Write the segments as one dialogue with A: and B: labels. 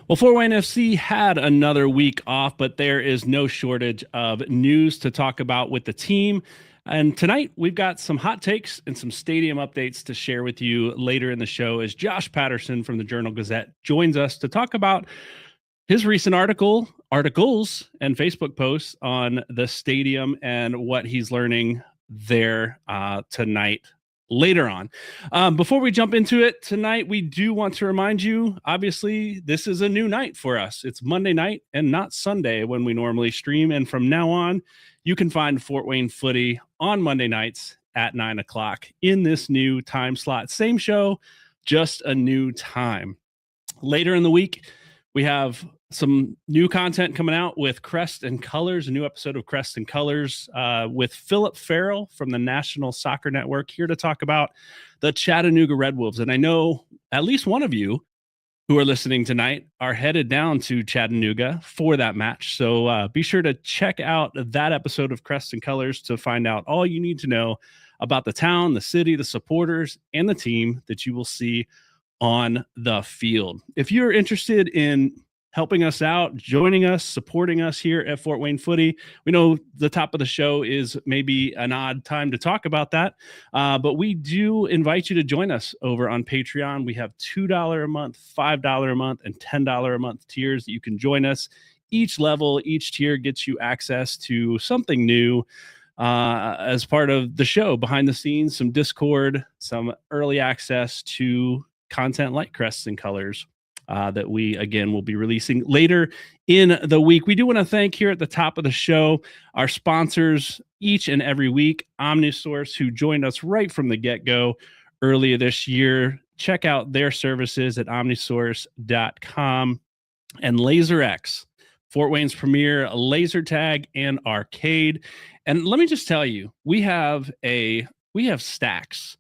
A: Well, Fort Wayne FC had another week off, but there is no shortage of news to talk about with the team. And tonight we've got some hot takes and some stadium updates to share with you later in the show as Josh Patterson from the Journal Gazette joins us to talk about his recent articles and Facebook posts on the stadium and what he's learning there tonight later on. Before we jump into it tonight, we do want to remind you, obviously, this is a new night for us. It's Monday night and not Sunday when we normally stream. And from now on, you can find Fort Wayne Footy on Monday nights at 9 o'clock in this new time slot. Same show, just a new time. Later in the week, we have some new content coming out with Crest and Colors, a new episode of Crest and Colors with Philip Farrell from the National Soccer Network, here to talk about the Chattanooga Red Wolves. And I know at least one of you who are listening tonight are headed down to Chattanooga for that match. So be sure to check out that episode of Crest and Colors to find out all you need to know about the town, the city, the supporters, and the team that you will see on the field. If you're interested in helping us out, joining us, supporting us here at Fort Wayne Footy, we know the top of the show is maybe an odd time to talk about that, but we do invite you to join us over on Patreon. We have $2 a month, $5 a month, and $10 a month tiers that you can join us. Each level, each tier gets you access to something new as part of the show, behind the scenes, some Discord, some early access to content like Crests and Colors that we, again, will be releasing later in the week. We do want to thank here at the top of the show our sponsors each and every week, Omnisource, who joined us right from the get-go earlier this year. Check out their services at omnisource.com. And LaserX, Fort Wayne's premier laser tag and arcade. And let me just tell you, we have stacks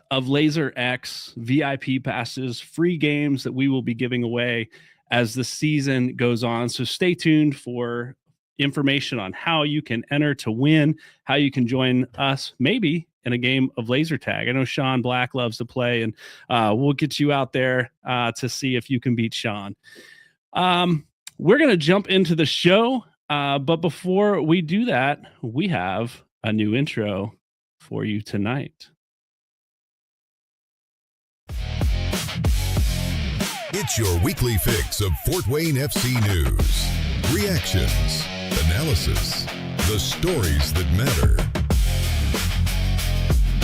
A: of LaserX VIP passes, free games that we will be giving away as the season goes on. So stay tuned for information on how you can enter to win, how you can join us maybe in a game of laser tag. I know Sean Black loves to play, and we'll get you out there to see if you can beat Sean. We're going to jump into the show, but before we do that, we have a new intro for you tonight.
B: It's your weekly fix of Fort Wayne FC news, reactions, analysis, the stories that matter.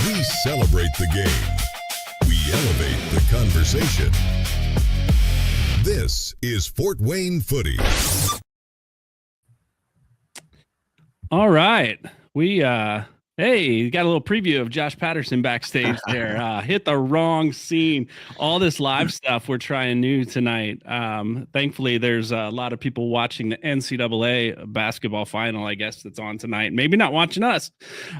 B: We celebrate the game. We elevate the conversation. This is Fort Wayne Footy.
A: All right. We got a little preview of Josh Patterson backstage there. Hit the wrong scene. All this live stuff we're trying new tonight. Thankfully, there's a lot of people watching the NCAA basketball final, I guess, that's on tonight. Maybe not watching us,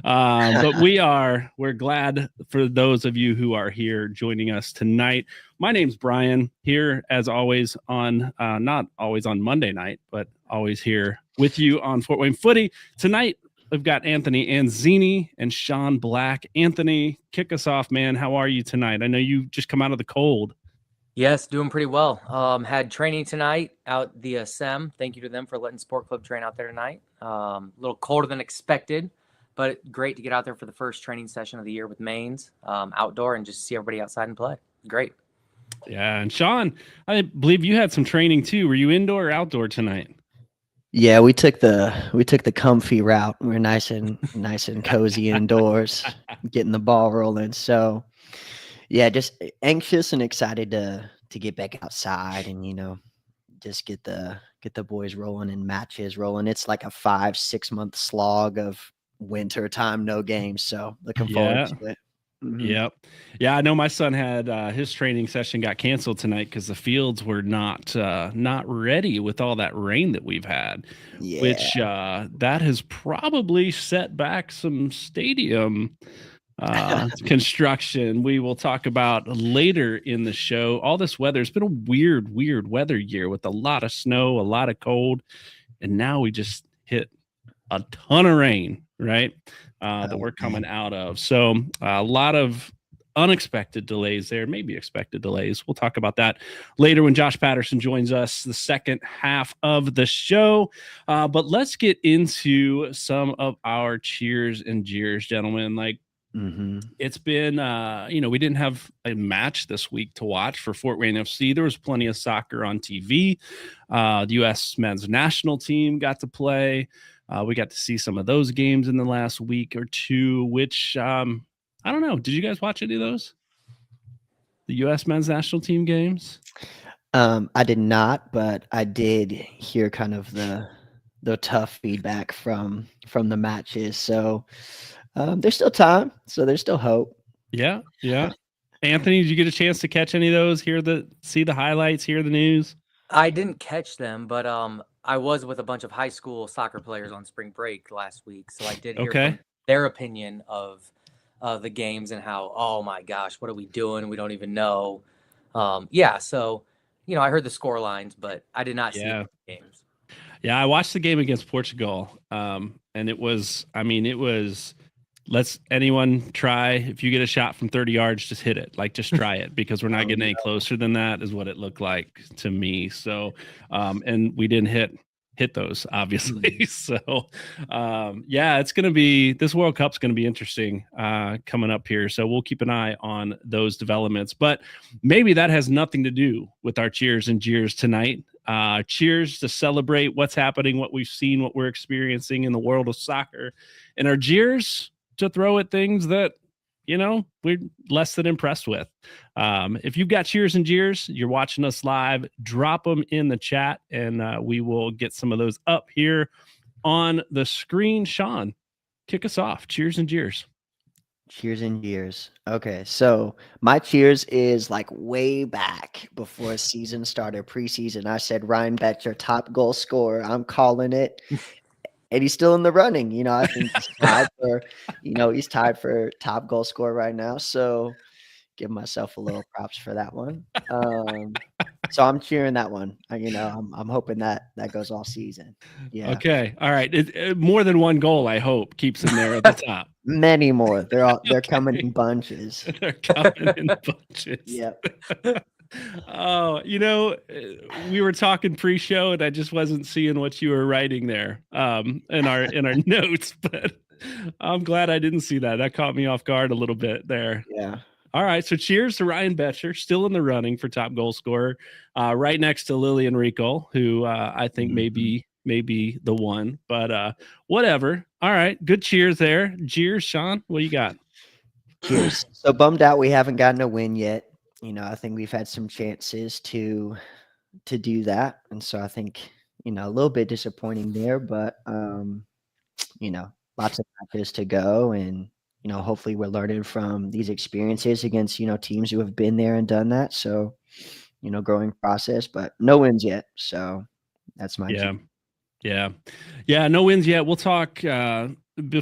A: but we're glad for those of you who are here joining us tonight. My name's Brian, here as always on, not always on Monday night, but always here with you on Fort Wayne Footy. Tonight, we've got Anthony Anzini and Sean Black. Anthony, kick us off, man. How are you tonight? I know you just come out of the cold.
C: Yes, doing pretty well. Had training tonight out the SEM. Thank you to them for letting Sport Club train out there tonight. A little colder than expected, but great to get out there for the first training session of the year with Mains, outdoor, and just see everybody outside and play. Great.
A: Yeah, and Sean, I believe you had some training too. Were you indoor or outdoor tonight?
D: Yeah, we took the comfy route. We were nice and cozy indoors, getting the ball rolling. So, yeah, just anxious and excited to get back outside and just get the boys rolling and matches rolling. It's like a 5-6 month slog of winter time, no games. So looking forward to it.
A: Mm-hmm. Yep. Yeah, I know my son had his training session got canceled tonight because the fields were not ready with all that rain that we've had, which that has probably set back some stadium construction. We will talk about later in the show. All this weather, it's been a weird weather year with a lot of snow, a lot of cold, and now we just hit a ton of rain, right? That we're coming out of. So a lot of unexpected delays there, maybe expected delays. We'll talk about that later when Josh Patterson joins us the second half of the show. But let's get into some of our cheers and jeers, gentlemen. Like, it's been, we didn't have a match this week to watch for Fort Wayne FC. There was plenty of soccer on TV. The U.S. men's national team got to play. We got to see some of those games in the last week or two, which I don't know. Did you guys watch any of those? The U.S. men's national team games?
D: I did not, but I did hear kind of the tough feedback from the matches. So there's still time. So there's still hope.
A: Yeah. Anthony, did you get a chance to catch any of those? See the highlights, hear the news?
C: I didn't catch them, but I was with a bunch of high school soccer players on spring break last week, so I did hear from their opinion of the games and how, oh my gosh, what are we doing? We don't even know. So I heard the score lines, but I did not see the games.
A: Yeah, I watched the game against Portugal, and it was let's anyone try. If you get a shot from 30 yards, just hit it. Like, just try it, because we're not getting any closer than that, is what it looked like to me. So, and we didn't hit those, obviously. So, it's going to be, this World Cup's going to be interesting coming up here. So we'll keep an eye on those developments. But maybe that has nothing to do with our cheers and jeers tonight. Cheers to celebrate what's happening, what we've seen, what we're experiencing in the world of soccer, and our jeers to throw at things that, we're less than impressed with. If you've got cheers and jeers, you're watching us live, drop them in the chat, and we will get some of those up here on the screen. Sean, kick us off. Cheers and jeers.
D: Cheers and jeers. Okay, so my cheers is like way back before season started, preseason. I said Ryan Betcher, top goal scorer. I'm calling it. And he's still in the running. I think he's tied for top goal scorer right now. So give myself a little props for that one. So I'm cheering that one. I'm hoping that goes all season. Yeah.
A: Okay. All right. More than one goal, I hope, keeps him there at the top.
D: Many more. They're coming in bunches.
A: They're coming in bunches.
D: Yep.
A: Oh, we were talking pre-show, and I just wasn't seeing what you were writing there in our notes, but I'm glad I didn't see that. That caught me off guard a little bit there.
D: Yeah.
A: All right, so cheers to Ryan Betcher, still in the running for top goal scorer, right next to Lillian Rico, who I think may be the one, but whatever. All right, good cheers there. Cheers, Sean. What you got?
D: Cheers. So bummed out we haven't gotten a win yet. I think we've had some chances to do that, and so I think a little bit disappointing there, but lots of matches to go, and hopefully we're learning from these experiences against teams who have been there and done that. So growing process, but no wins yet. So that's my
A: no wins yet. We'll talk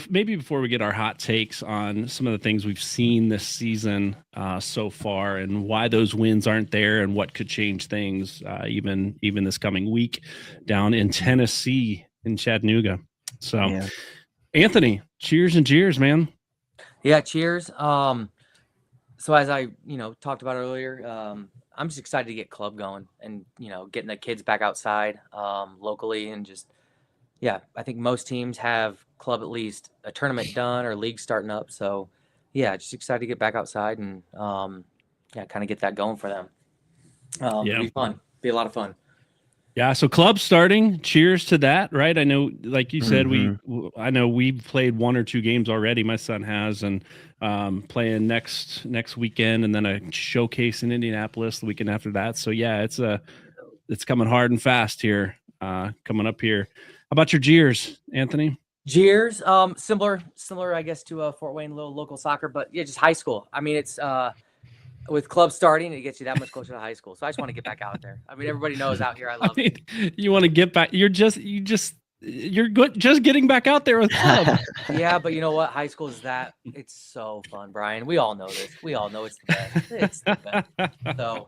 A: maybe before we get our hot takes on some of the things we've seen this season so far, and why those wins aren't there, and what could change things even this coming week down in Tennessee, in Chattanooga. So Anthony, cheers and jeers, man.
C: Yeah, cheers. So as I talked about earlier, I'm just excited to get club going, and getting the kids back outside locally, and just I think most teams have club at least a tournament done or league starting up. So just excited to get back outside and kind of get that going for them. It'll be fun. Be a lot of fun.
A: Yeah, so club starting. Cheers to that, right? I know, like you said, I know we've played one or two games already. My son has, and playing next weekend, and then a showcase in Indianapolis the weekend after that. So it's coming hard and fast here, coming up here. How about your jeers, Anthony?
C: Jeers, similar, I guess, to Fort Wayne, little local soccer, but just high school. I mean, it's with clubs starting, it gets you that much closer to high school. So I just want to get back out there. I mean, everybody knows out here I love it.
A: You want to get back. You're good. Just getting back out there with club.
C: Yeah, but you know what? High school is that. It's so fun, Brian. We all know this. We all know it's the best. It's the best. So,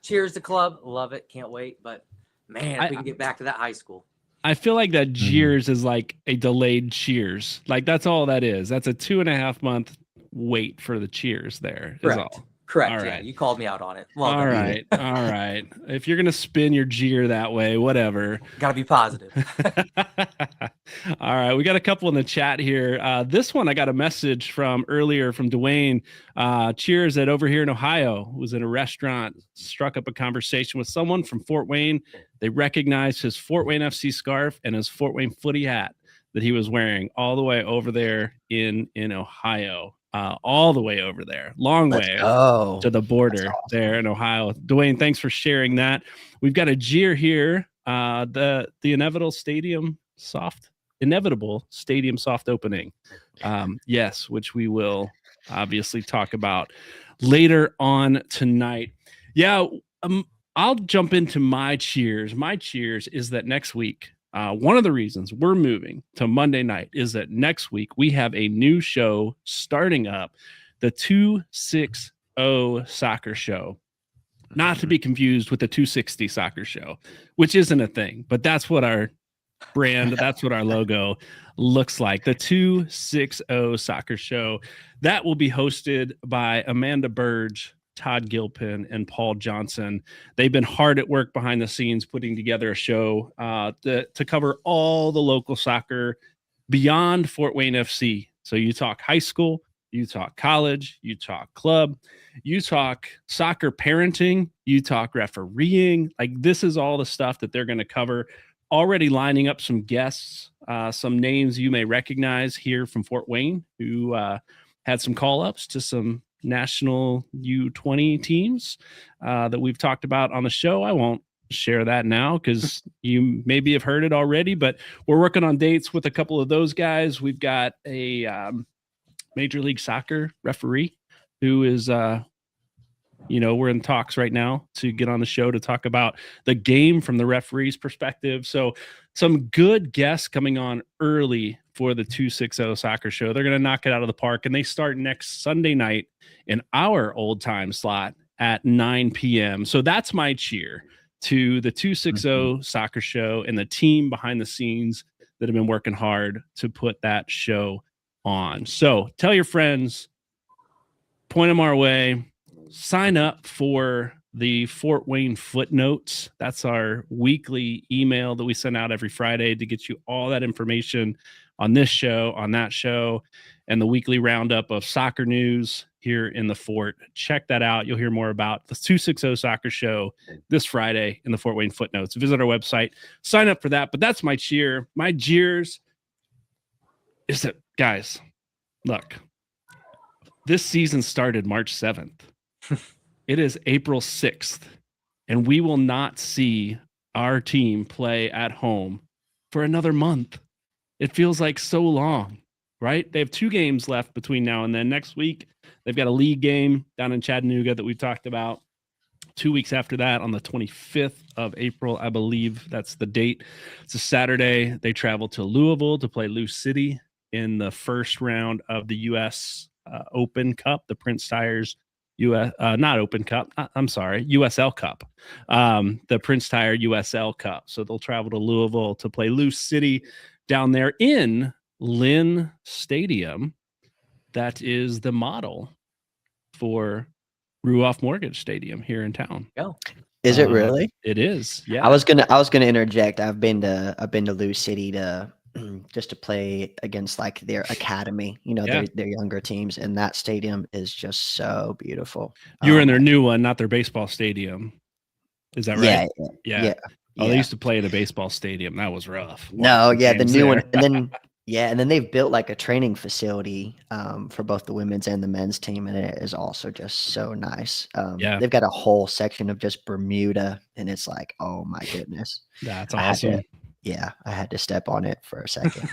C: cheers to club. Love it. Can't wait. But man, if we can get back to that high school.
A: I feel like that jeers is like a delayed cheers. Like, that's all that is. That's a 2.5 month wait for the cheers there. Is
C: Correct.
A: all.
C: Correct.
A: All
C: Yeah,
A: right.
C: you called me out on it. Well
A: All
C: done.
A: right. All right. If you're going to spin your jeer that way, whatever.
C: Got to be positive.
A: All right. We got a couple in the chat here. This one, I got a message from earlier from Dwayne. Cheers at over here in Ohio. Was in a restaurant, struck up a conversation with someone from Fort Wayne. They recognized his Fort Wayne FC scarf and his Fort Wayne footy hat that he was wearing all the way over there in Ohio. All the way over there, long way to the border there in Ohio. Dwayne, thanks for sharing that. We've got a jeer here. The inevitable stadium soft opening. Yes, which we will obviously talk about later on tonight. Yeah, I'll jump into my cheers. My cheers is that next week, one of the reasons we're moving to Monday night is that next week we have a new show starting up, the 260 Soccer Show. Not to be confused with the 260 Soccer Show, which isn't a thing, but that's what our brand, that's what our logo looks like. The 260 Soccer Show. That will be hosted by Amanda Burge, Todd Gilpin, and Paul Johnson. They've been hard at work behind the scenes putting together a show to cover all the local soccer beyond Fort Wayne FC. So you talk high school, you talk college, you talk club, you talk soccer parenting, you talk refereeing. Like, this is all the stuff that they're going to cover. Already lining up some guests, some names you may recognize here from Fort Wayne who had some call-ups to some national U20 teams that we've talked about on the show. I won't share that now because you maybe have heard it already, but we're working on dates with a couple of those guys. We've got a Major League Soccer referee who is we're in talks right now to get on the show to talk about the game from the referee's perspective. So some good guests coming on early for the 260 Soccer Show. They're going to knock it out of the park, and they start next Sunday night in our old time slot at 9 p.m. So that's my cheer to the 260 Soccer Show and the team behind the scenes that have been working hard to put that show on. So tell your friends, point them our way. Sign up for the Fort Wayne Footnotes. That's our weekly email that we send out every Friday to get you all that information on this show, on that show, and the weekly roundup of soccer news here in the Fort. Check that out. You'll hear more about the 260 Soccer Show this Friday in the Fort Wayne Footnotes. Visit our website, sign up for that. But that's my cheer. My jeers is that, guys, look, this season started March 7th. It is April 6th, and we will not see our team play at home for another month. It feels like so long, right? They have 2 games left between now and then. Next week, they've got a league game down in Chattanooga that we've talked about. 2 weeks after that, on the 25th of April, I believe that's the date. It's a Saturday. They travel to Louisville to play Lou City in the first round of the U.S. Open Cup, the Prince Tires not Open Cup. I'm sorry, USL Cup, the Prince Tire USL Cup. So they'll travel to Louisville to play Lou City down there in Lynn Stadium. That is the model for Ruoff Mortgage Stadium here in town.
C: Go.
D: Is it really?
A: It is. Yeah.
D: I was gonna interject. I've been to Lou City to just to play against like their academy, their younger teams, and that stadium is just so beautiful.
A: You were in their new one, not their baseball stadium. Is that right?
D: Yeah.
A: Oh, they used to play in a baseball stadium. That was rough.
D: No, yeah, the new one, and then they've built like a training facility for both the women's and the men's team, and it is also just so nice. They've got a whole section of just Bermuda, and it's like, oh my goodness,
A: that's awesome.
D: I had to step on it for a second.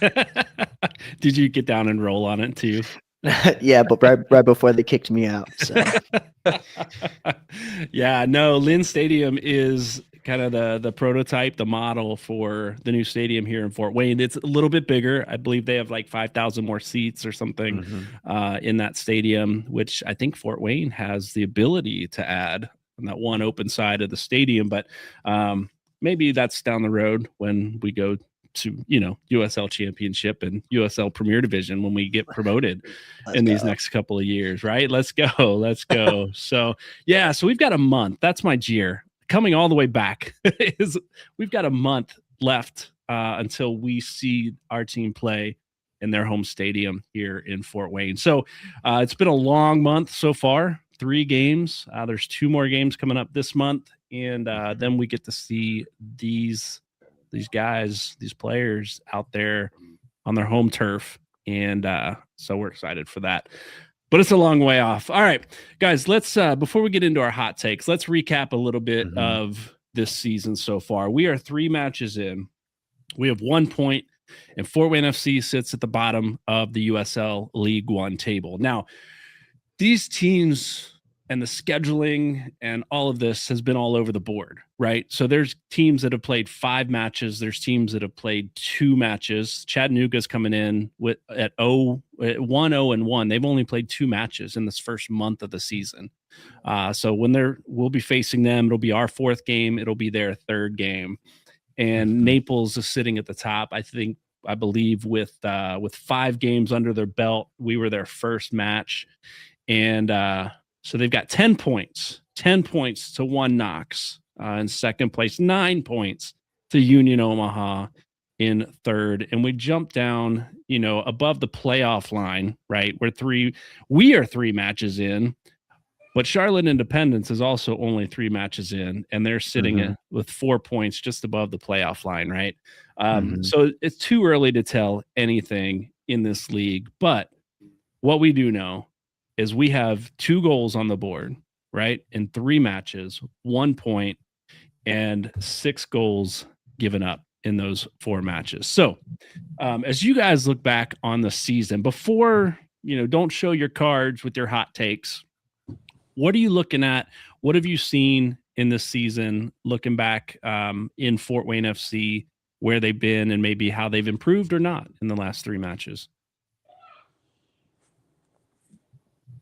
A: Did you get down and roll on it too?
D: Yeah, but right before they kicked me out. So.
A: Yeah, no, Lynn Stadium is kind of the prototype, the model for the new stadium here in Fort Wayne. It's a little bit bigger. I believe they have like 5,000 more seats or something in that stadium, which I think Fort Wayne has the ability to add on that one open side of the stadium. But maybe that's down the road when we go to, USL Championship and USL Premier Division when we get promoted these next couple of years, right? Let's go. Let's go. So we've got a month. That's my jeer. Coming all the way back is we've got a month left until we see our team play in their home stadium here in Fort Wayne. So it's been a long month so far, 3 games. There's 2 more games coming up this month. And then we get to see these guys, these players out there on their home turf. And so we're excited for that. But it's a long way off. All right, guys, let's before we get into our hot takes, let's recap a little bit of this season so far. We are 3 matches in. We have 1 point, and Fort Wayne FC sits at the bottom of the USL League One table. Now, these teams and the scheduling and all of this has been all over the board, right? So there's teams that have played 5 matches. There's teams that have played 2 matches. Chattanooga's coming in at 1-0-1. They've only played 2 matches in this first month of the season. So when we'll be facing them, it'll be our 4th game. It'll be their 3rd game. And Naples is sitting at the top. I believe with 5 games under their belt, we were their first match. And, so they've got 10 points to 1 Knox in second place, 9 points to Union Omaha in 3rd. And we jump down, above the playoff line, right? We are 3 matches in, but Charlotte Independence is also only 3 matches in, and they're sitting with 4 points just above the playoff line, right? So it's too early to tell anything in this league, but what we do know is we have 2 goals on the board, right? In 3 matches, 1 point, and 6 goals given up in those 4 matches. So as you guys look back on the season, before, don't show your cards with your hot takes, what are you looking at? What have you seen in this season, looking back in Fort Wayne FC, where they've been and maybe how they've improved or not in the last 3 matches?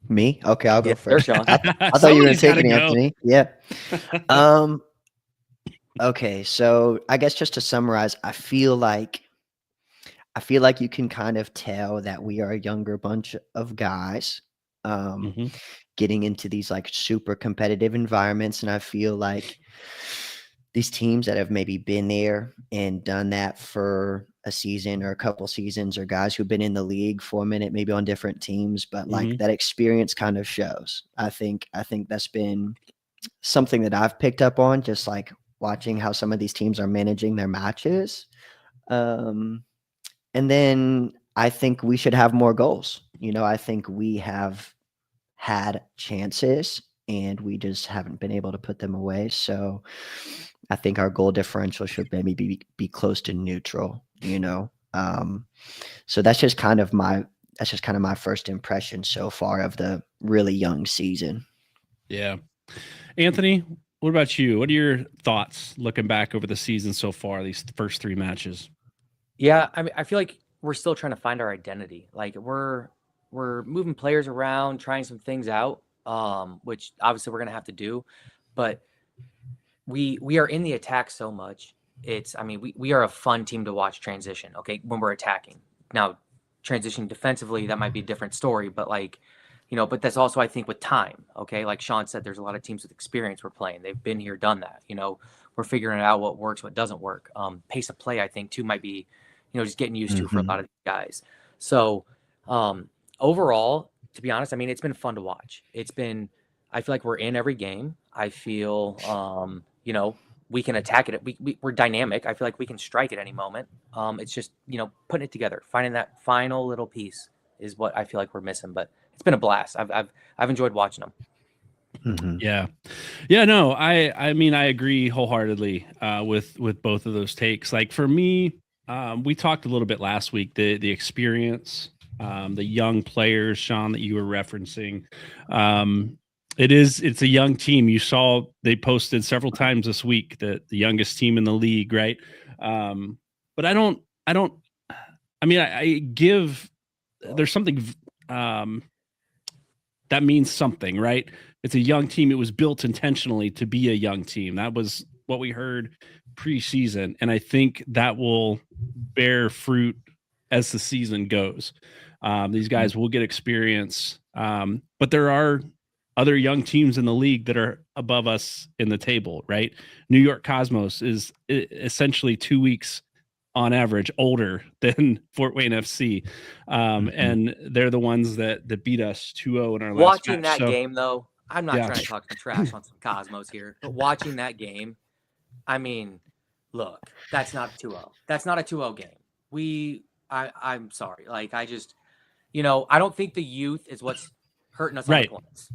D: Me? Okay, I'll go first.
C: Sean.
D: I thought you were going to take it, Anthony. Yeah. Okay, so I guess just to summarize, I feel like you can kind of tell that we are a younger bunch of guys getting into these like super competitive environments, and I feel like these teams that have maybe been there and done that for a season or a couple seasons, or guys who've been in the league for a minute, maybe on different teams, but like that experience kind of shows. I think that's been something that I've picked up on, just like watching how some of these teams are managing their matches. And then I think we should have more goals. I think we have had chances and we just haven't been able to put them away. So I think our goal differential should maybe be close to neutral, So that's just kind of my first impression so far of the really young season.
A: Yeah. Anthony, what about you? What are your thoughts looking back over the season so far, these first 3 matches?
C: Yeah, I mean, I feel like we're still trying to find our identity. Like we're moving players around, trying some things out, which obviously we're going to have to do, but we are in the attack so much. We are a fun team to watch transition. Okay. When we're attacking now, transitioning defensively, that might be a different story, but but that's also, I think, with time. Okay. Like Sean said, there's a lot of teams with experience we're playing. They've been here, done that. We're figuring out what works, what doesn't work. Pace of play, I think too, might be, just getting used to for a lot of these guys. So, overall, to be honest, it's been fun to watch. I feel like we're in every game. I feel, we can attack it. We're dynamic. I feel like we can strike at any moment. It's just, putting it together, finding that final little piece is what I feel like we're missing, but it's been a blast. I've enjoyed watching them.
A: Yeah. No, I agree wholeheartedly with both of those takes. Like for me, we talked a little bit last week, the experience, the young players, Sean, that you were referencing. It's a young team. You saw they posted several times this week that the youngest team in the league, right? But there's something that means something, right? It's a young team. It was built intentionally to be a young team. That was what we heard preseason, and I think that will bear fruit as the season goes. These guys will get experience, but there are other young teams in the league that are above us in the table, right? New York Cosmos is essentially 2 weeks on average older than Fort Wayne FC. And they're the ones that beat us 2-0 in our last
C: Watching
A: match.
C: that game, though, I'm not
A: Yeah.
C: trying to talk some trash on some Cosmos here, but watching that game, I mean, look, that's not 2-0. That's not a 2-0 game. I'm sorry. Like, I just, I don't think the youth is what's hurting us on the points.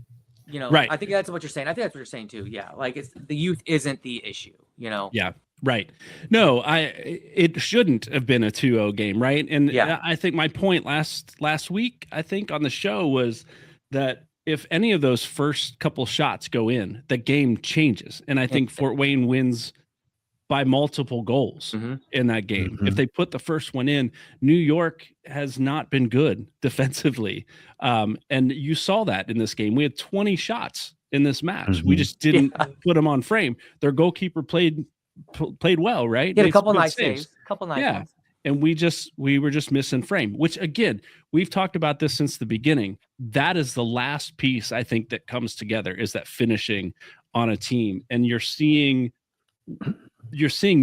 A: Right.
C: I think that's what you're saying. I think that's what you're saying too. Yeah. Like, it's the youth isn't the issue,
A: Yeah. Right. No, it shouldn't have been a 2-0 game, right? And
C: Yeah.
A: I think my point last week, I think on the show, was that if any of those first couple shots go in, the game changes. And I think Fort Wayne wins by multiple goals in that game. If they put the first one in, New York has not been good defensively. And you saw that in this game. We had 20 shots in this match. We just didn't put them on frame. Their goalkeeper played well, right?
C: He had a couple nice saves. Ones.
A: And we were just missing frame, which, again, we've talked about this since the beginning. That is the last piece, I think, that comes together, is that finishing on a team. And you're seeing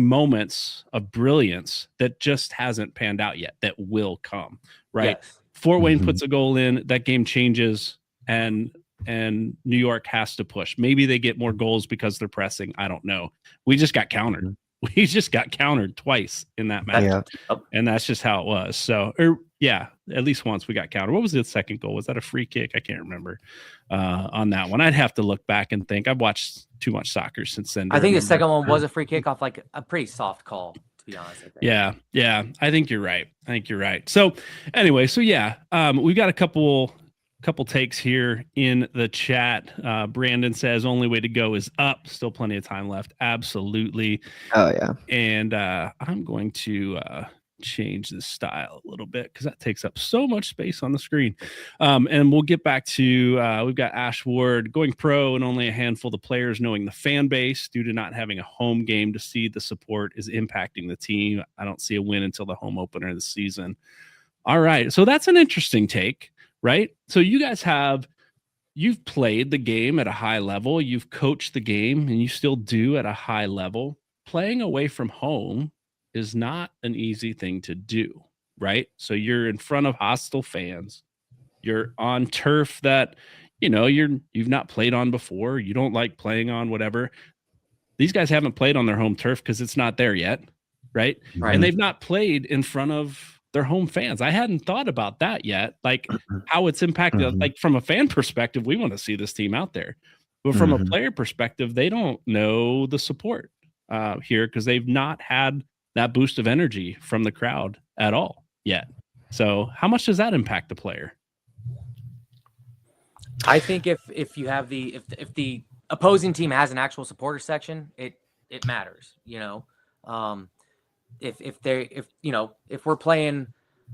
A: moments of brilliance that just hasn't panned out yet, that will come, right?
C: Yes.
A: Fort Wayne puts a goal in, that game changes, and New York has to push. Maybe they get more goals because they're pressing. I don't know. We just got countered. We just got countered twice in that match. And that's just how it was. So, at least once we got countered. What was the second goal? Was that a free kick? I can't remember on that one. I'd have to look back and think. I've watched too much soccer since then.
C: I think the second one was a free kick off like a pretty soft call, to be honest. I think.
A: Yeah. I think you're right. So anyway, we've got a couple takes here in the chat. Brandon says only way to go is up. Still plenty of time left. Absolutely.
D: Oh yeah.
A: And I'm going to change the style a little bit because that takes up so much space on the screen. And we'll get back to we've got Ash Ward going pro, and only a handful of players knowing the fan base due to not having a home game to see the support is impacting the team. I don't see a win until the home opener of the season. All right. So that's an interesting take. Right. So you guys you've played the game at a high level. You've coached the game, and you still do at a high level. Playing away from home is not an easy thing to do. Right. So you're in front of hostile fans. You're on turf that, you've not played on before. You don't like playing on, whatever. These guys haven't played on their home turf because it's not there yet. Right. And they've not played in front of their home fans. I hadn't thought about that yet, like how it's impacted. Like, from a fan perspective, we want to see this team out there, but from a player perspective, they don't know the support here because they've not had that boost of energy from the crowd at all yet. So how much does that impact the player?
C: I think if you have if the opposing team has an actual supporter section, it matters. If we're playing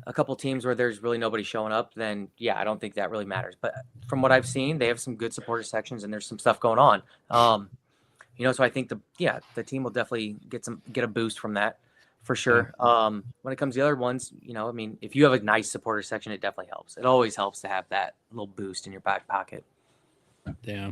C: a couple teams where there's really nobody showing up, then I don't think that really matters. But from what I've seen, they have some good supporter sections, and there's some stuff going on. So I think the team will definitely get a boost from that for sure. When it comes to the other ones, if you have a nice supporter section, it definitely helps. It always helps to have that little boost in your back pocket.
A: Yeah.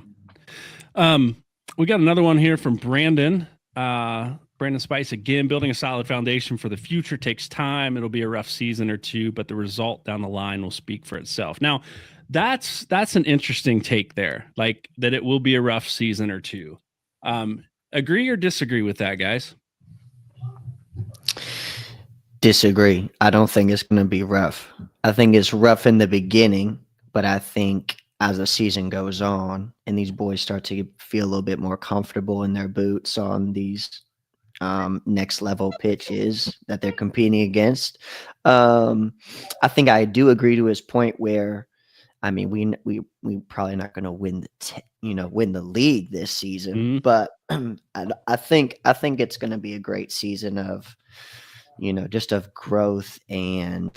A: We got another one here from Brandon. Brandon Spice again, building a solid foundation for the future takes time. It'll be a rough season or two, but the result down the line will speak for itself. Now, that's an interesting take there, like that it will be a rough season or two. Agree or disagree with that, guys?
D: Disagree. I don't think it's going to be rough. I think it's rough in the beginning, but I think as the season goes on and these boys start to feel a little bit more comfortable in their boots on these next level pitches that they're competing against. I think I do agree to his point where, we probably not going to win win the league this season, but I think it's going to be a great season of, just of growth and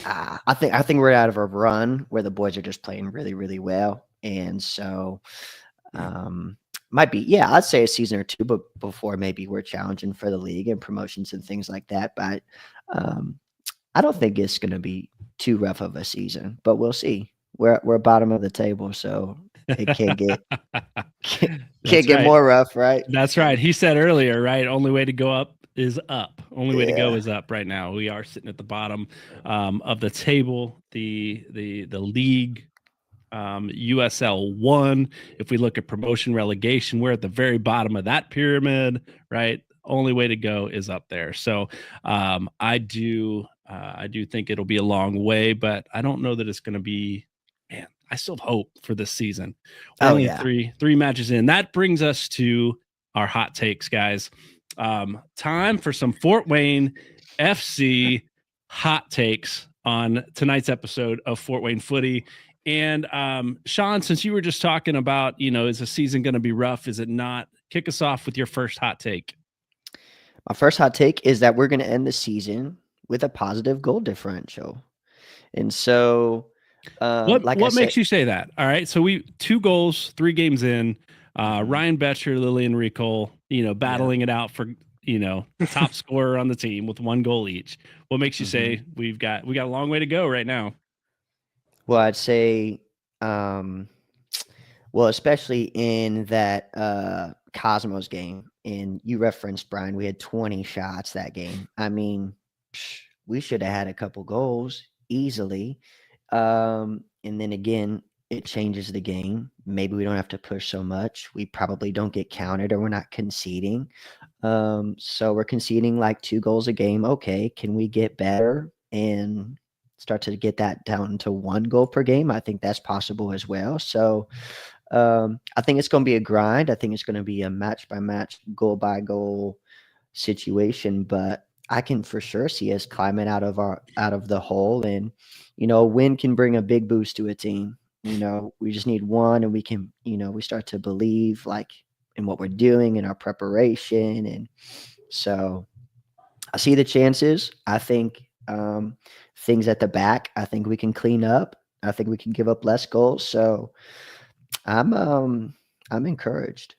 D: I think we're out of a run where the boys are just playing really, really well, and so Might be, yeah, I'd say a season or two, but before maybe we're challenging for the league and promotions and things like that. But I don't think it's going to be too rough of a season, but we'll see. We're bottom of the table, so it can't get can't
A: That's
D: get
A: right.
D: more rough, right?
A: That's right. He said earlier, right? Only way to go up is up. Only way to go is up right now. We are sitting at the bottom of the table. The league, USL 1. If we look at promotion relegation, we're at the very bottom of that pyramid, right? Only way to go is up there. So I do think it'll be a long way, but I don't know that it's going to be. Man, I still have hope for this season. We're only three matches in. That brings us to our hot takes, guys. Time for some Fort Wayne FC hot takes on tonight's episode of Fort Wayne Footy. And Sean, since you were just talking about, is the season going to be rough? Is it not? Kick us off with your first hot take.
D: My first hot take is that we're going to end the season with a positive goal differential. And so
A: what makes you say that? All right. So 2 goals, 3 games in, Ryan Betcher, Lillian Rico, battling it out for, top scorer on the team with 1 goal each. What makes you say we got a long way to go right now?
D: Well, I'd say, especially in that Cosmos game, and you referenced, Brian, we had 20 shots that game. I mean, we should have had a couple goals easily. And then again, it changes the game. Maybe we don't have to push so much. We probably don't get counted, or we're not conceding. So we're conceding like 2 goals a game. Okay, can we get better and start to get that down to 1 goal per game? I think that's possible as well. So I think it's going to be a grind. I think it's going to be a match by match, goal by goal situation, but I can for sure see us climbing out of the hole. And a win can bring a big boost to a team. We just need one, and we can, we start to believe like in what we're doing in our preparation. And so I see the chances. I think things at the back, I think we can clean up. I think we can give up less goals. So I'm encouraged.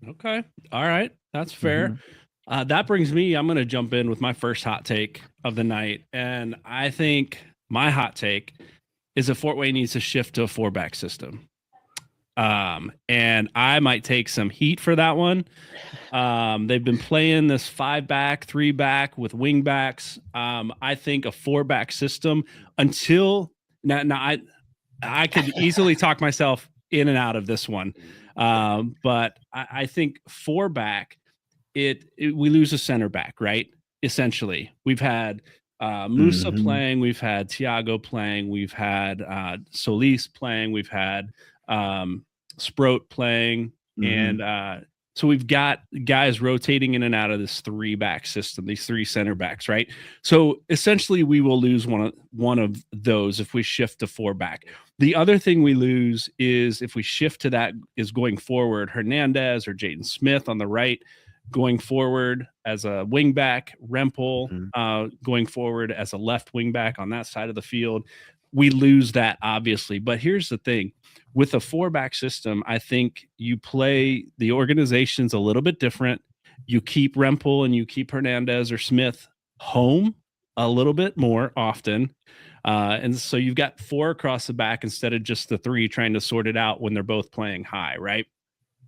A: Okay. All right. That's fair. That brings me, I'm going to jump in with my first hot take of the night. And I think my hot take is that Fort Wayne needs to shift to a 4-back system. And I might take some heat for that one. They've been playing this 5-back, 3-back with wing backs. I think a 4-back system until now I could easily talk myself in and out of this one. But I think 4-back, we lose a center back, right? Essentially, we've had Musa playing, we've had Thiago playing, we've had Solis playing, we've had Sproat playing, and so we've got guys rotating in and out of this 3-back system, these 3 center backs, right? So essentially, we will lose one of those if we shift to 4-back. The other thing we lose is if we shift to that is going forward, Hernandez or Jaden Smith on the right, going forward as a wing back, Rempel going forward as a left wing back on that side of the field. We lose that, obviously. But here's the thing. With a 4-back system, I think you play the organizations a little bit different. You keep Rempel and you keep Hernandez or Smith home a little bit more often. And so you've got 4 across the back instead of just the 3 trying to sort it out when they're both playing high, right?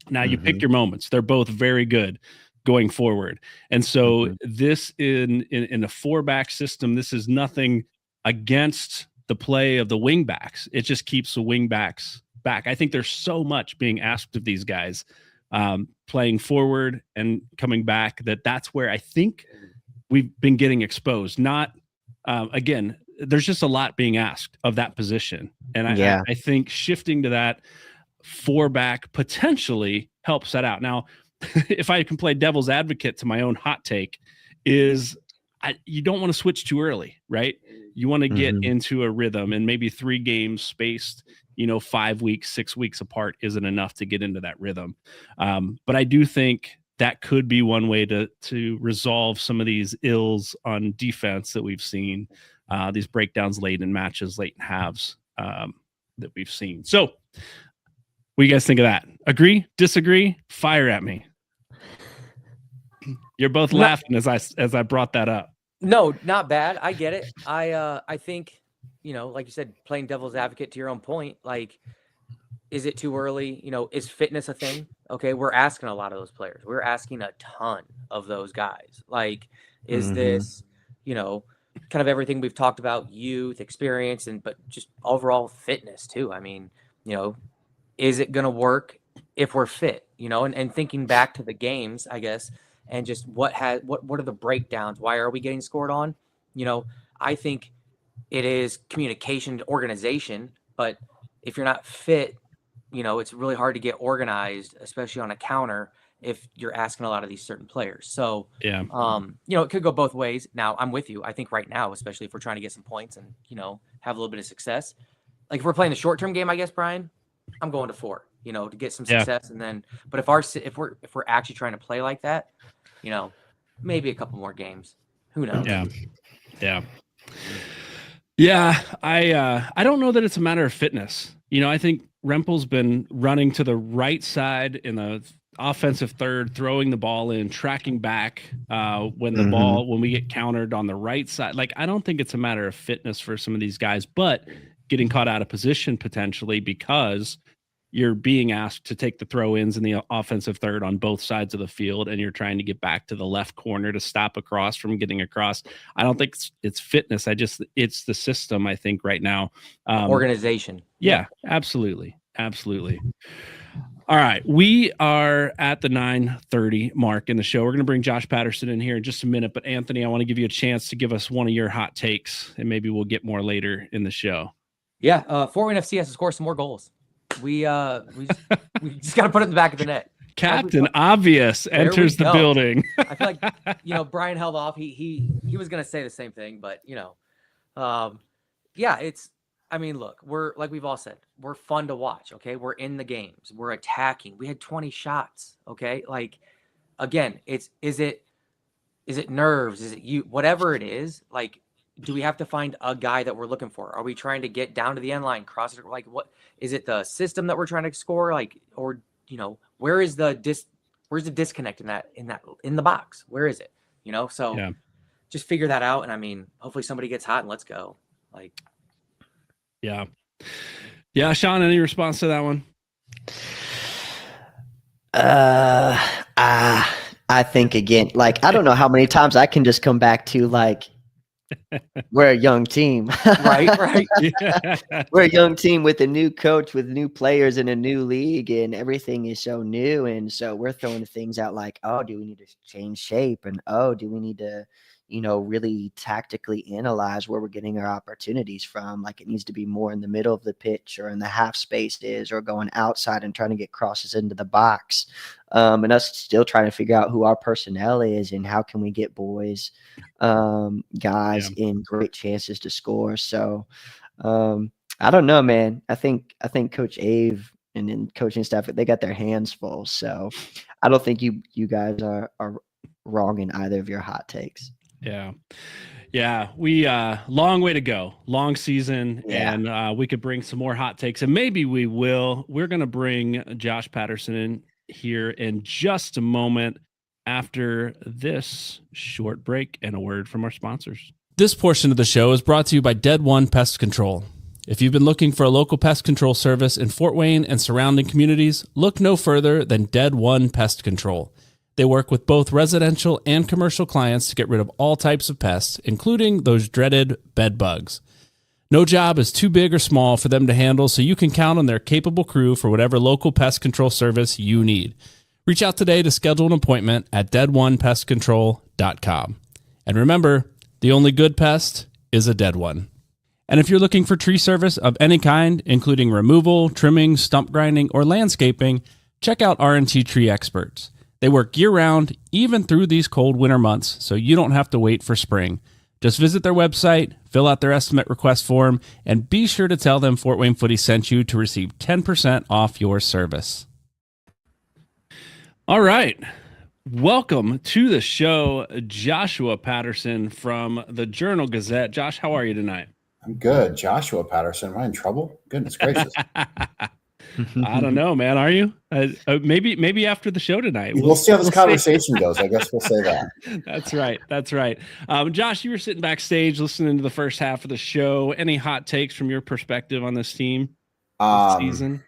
A: Now you pick your moments. They're both very good going forward. And so this in a 4-back system, this is nothing against the play of the wing backs. It just keeps the wing backs back. I think there's so much being asked of these guys playing forward and coming back that's where I think we've been getting exposed. Not again, there's just a lot being asked of that position. And I think shifting to that 4-back potentially helps that out. Now, if I can play devil's advocate to my own hot take, is you don't want to switch too early, right? You want to get into a rhythm, and maybe 3 games spaced, 5 weeks, 6 weeks apart isn't enough to get into that rhythm. But I do think that could be one way to resolve some of these ills on defense that we've seen, these breakdowns late in matches, late in halves that we've seen. So What do you guys think of that? Agree? Disagree? Fire at me. You're both laughing as I brought that up.
C: No, not bad. I get it. I think, like you said, playing devil's advocate to your own point, like, is it too early? Is fitness a thing? Okay, we're asking a lot of those players. We're asking a ton of those guys. Like, is this, kind of everything we've talked about, youth, experience, but just overall fitness too. I mean, is it going to work if we're fit? And thinking back to the games, I guess, and just what are the breakdowns? Why are we getting scored on? I think it is communication, organization, but if you're not fit, it's really hard to get organized, especially on a counter if you're asking a lot of these certain players. So,
A: yeah,
C: it could go both ways. Now, I'm with you. I think right now, especially if we're trying to get some points and, have a little bit of success, like if we're playing the short-term game, I guess, Brian, I'm going to 4, to get some success. And then, but if we're actually trying to play like that, maybe a couple more games. Who knows?
A: Yeah. I don't know that it's a matter of fitness. I think Rempel's been running to the right side in the offensive third, throwing the ball in, tracking back when we get countered on the right side. Like, I don't think it's a matter of fitness for some of these guys, but getting caught out of position potentially because you're being asked to take the throw-ins in the offensive third on both sides of the field, and you're trying to get back to the left corner to stop a cross from getting across. I don't think it's fitness. It's the system, I think, right now.
C: Organization.
A: Yeah, absolutely. All right. We are at the 9:30 mark in the show. We're going to bring Josh Patterson in here in just a minute. But Anthony, I want to give you a chance to give us one of your hot takes, and maybe we'll get more later in the show.
C: Yeah. Fort Wayne FC has to score some more goals. We just got to put it in the back of the net.
A: Captain Obvious enters the building.
C: I feel like, Brian held off. He was going to say the same thing, but look, we're, like we've all said, we're fun to watch. Okay. We're in the games. We're attacking. We had 20 shots. Okay. Like, again, is it nerves? Is it you, whatever it is, like, do we have to find a guy that we're looking for? Are we trying to get down to the end line, cross it? Like, what is it, the system that we're trying to score? Like, or, where's the disconnect in the box? Where is it? So just figure that out. And hopefully somebody gets hot and let's go. Like,
A: yeah. Sean, any response to that one?
D: I think again, like, I don't know how many times I can just come back to, like, we're a young team.
C: right.
D: Yeah. We're a young team with a new coach, with new players in a new league, and everything is so new. And so we're throwing things out like, oh, do we need to change shape? And oh, do we need to, really tactically analyze where we're getting our opportunities from? Like, it needs to be more in the middle of the pitch or in the half spaces or going outside and trying to get crosses into the box. And us still trying to figure out who our personnel is and how can we get guys in great chances to score. So I don't know, man. I think Coach Ave and then coaching staff, they got their hands full. So I don't think you guys are wrong in either of your hot takes.
A: Yeah. We long way to go, long season, and we could bring some more hot takes, and maybe we will. We're going to bring Josh Patterson in here in just a moment after this short break and a word from our sponsors. This portion of the show is brought to you by Dead One Pest Control. If you've been looking for a local pest control service in Fort Wayne and surrounding communities, look no further than Dead One Pest Control. They work with both residential and commercial clients to get rid of all types of pests, including those dreaded bed bugs. No job is too big or small for them to handle, so you can count on their capable crew for whatever local pest control service you need. Reach out today to schedule an appointment at deadonepestcontrol.com. And remember, the only good pest is a dead one. And if you're looking for tree service of any kind, including removal, trimming, stump grinding, or landscaping, check out R&T Tree Experts. They work year-round, even through these cold winter months, so you don't have to wait for spring. Just visit their website, fill out their estimate request form, and be sure to tell them Fort Wayne Footy sent you to receive 10% off your service. All right. Welcome to the show, Joshua Patterson from the Journal Gazette. Josh, how are you tonight?
E: I'm good. Joshua Patterson. Am I in trouble? Goodness gracious.
A: I don't know, man. Are you? Maybe after the show tonight.
E: We'll see how this conversation goes. I guess we'll say that.
A: That's right. That's right. Josh, you were sitting backstage listening to the first half of the show. Any hot takes from your perspective on this team this season?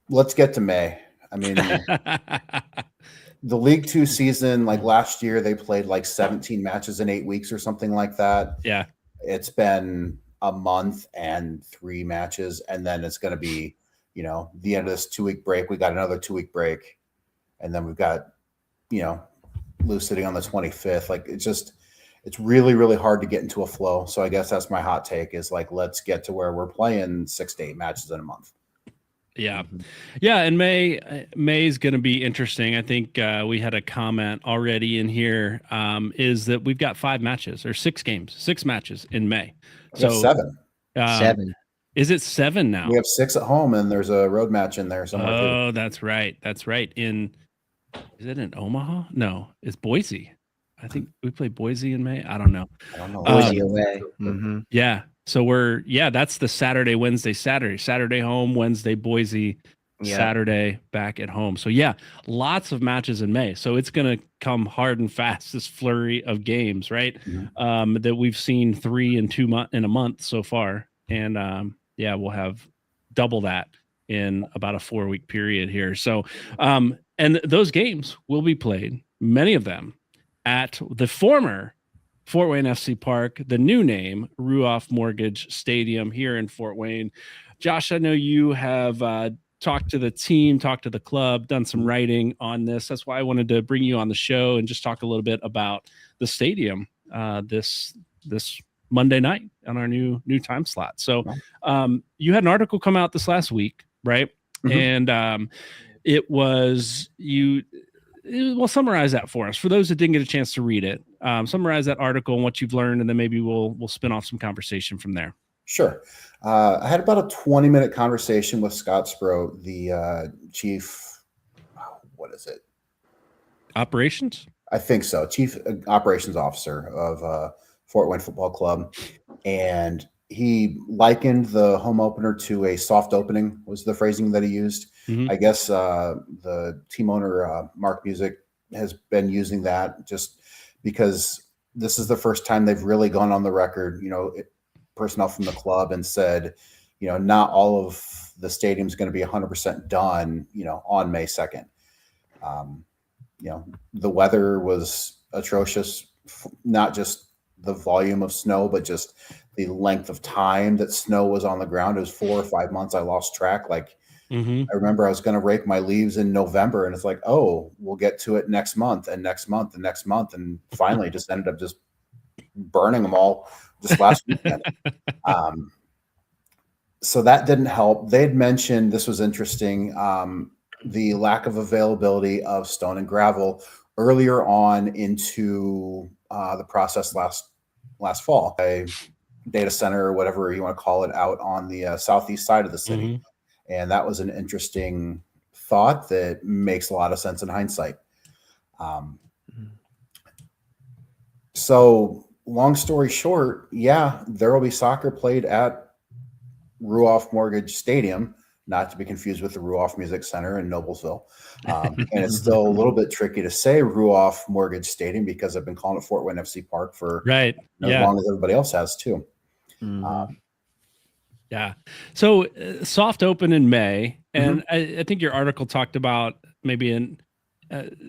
E: Let's get to May. I mean, the League Two season, like last year, they played like 17 matches in 8 weeks or something like that.
A: Yeah.
E: It's been a month and 3 matches, and then it's going to be, the end of this 2-week break. We got another 2-week break, and then we've got, Lou sitting on the 25th. Like it's really, really hard to get into a flow. So I guess that's my hot take is like, let's get to where we're playing 6 to 8 matches in a month.
A: Yeah. Yeah. And May is going to be interesting. I think we had a comment already in here is that we've got 5 matches or 6 matches in May. So
E: 7.
D: 7.
A: Is it 7 now?
E: We have 6 at home and there's a road match in there somewhere.
A: Oh, that's right. That's right. Is it in Omaha? No, it's Boise. I think we play Boise in May. I don't know.
D: Boise away. Mm-hmm.
A: Yeah. So that's the Saturday, Wednesday, Saturday home, Wednesday, Boise, Saturday back at home. So lots of matches in May. So it's going to come hard and fast, this flurry of games, right? Mm-hmm. That we've seen 3 in 2 months in a month so far. And we'll have double that in about a 4-week period here. So, and those games will be played, many of them at the former Fort Wayne FC Park, the new name, Ruoff Mortgage Stadium here in Fort Wayne. Josh, I know you have talked to the team, talked to the club, done some writing on this. That's why I wanted to bring you on the show and just talk a little bit about the stadium this Monday night on our new time slot. So you had an article come out this last week, right? Mm-hmm. And it was well, summarize that for us. For those that didn't get a chance to read it, summarize that article and what you've learned, and then maybe we'll spin off some conversation from there.
E: Sure. I had about a 20-minute conversation with Scott Sproat, the chief, what is it?
A: Operations?
E: I think so. Chief operations officer of Fort Wayne Football Club. And he likened the home opener to a soft opening was the phrasing that he used. Mm-hmm. I guess the team owner, Mark Music, has been using that just because this is the first time they've really gone on the record, personnel from the club and said, not all of the stadium's going to be 100% done, on May 2nd. The weather was atrocious, not just the volume of snow, but just the length of time that snow was on the ground. It was 4 or 5 months. I lost track. I remember I was going to rake my leaves in November, and it's like, oh, we'll get to it next month and next month and next month. And finally just ended up just burning them all just last weekend. So that didn't help. They had mentioned, this was interesting, the lack of availability of stone and gravel earlier on into the process last fall. A data center or whatever you want to call it out on the southeast side of the city. Mm-hmm. And that was an interesting thought that makes a lot of sense in hindsight. So long story short, there will be soccer played at Ruoff Mortgage Stadium, not to be confused with the Ruoff Music Center in Noblesville. And it's still a little bit tricky to say Ruoff Mortgage Stadium because I've been calling it Fort Wayne FC Park for as long as everybody else has too. Mm-hmm.
A: So soft open in May. And I think your article talked about maybe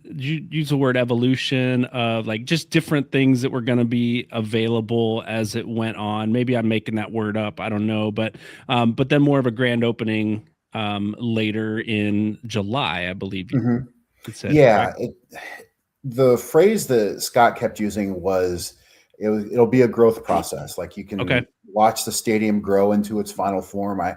A: you use the word evolution of like just different things that were going to be available as it went on. Maybe I'm making that word up. I don't know. But then more of a grand opening later in July, I believe. It said,
E: the phrase that Scott kept using was, it'll be a growth process. Like you can watch the stadium grow into its final form. I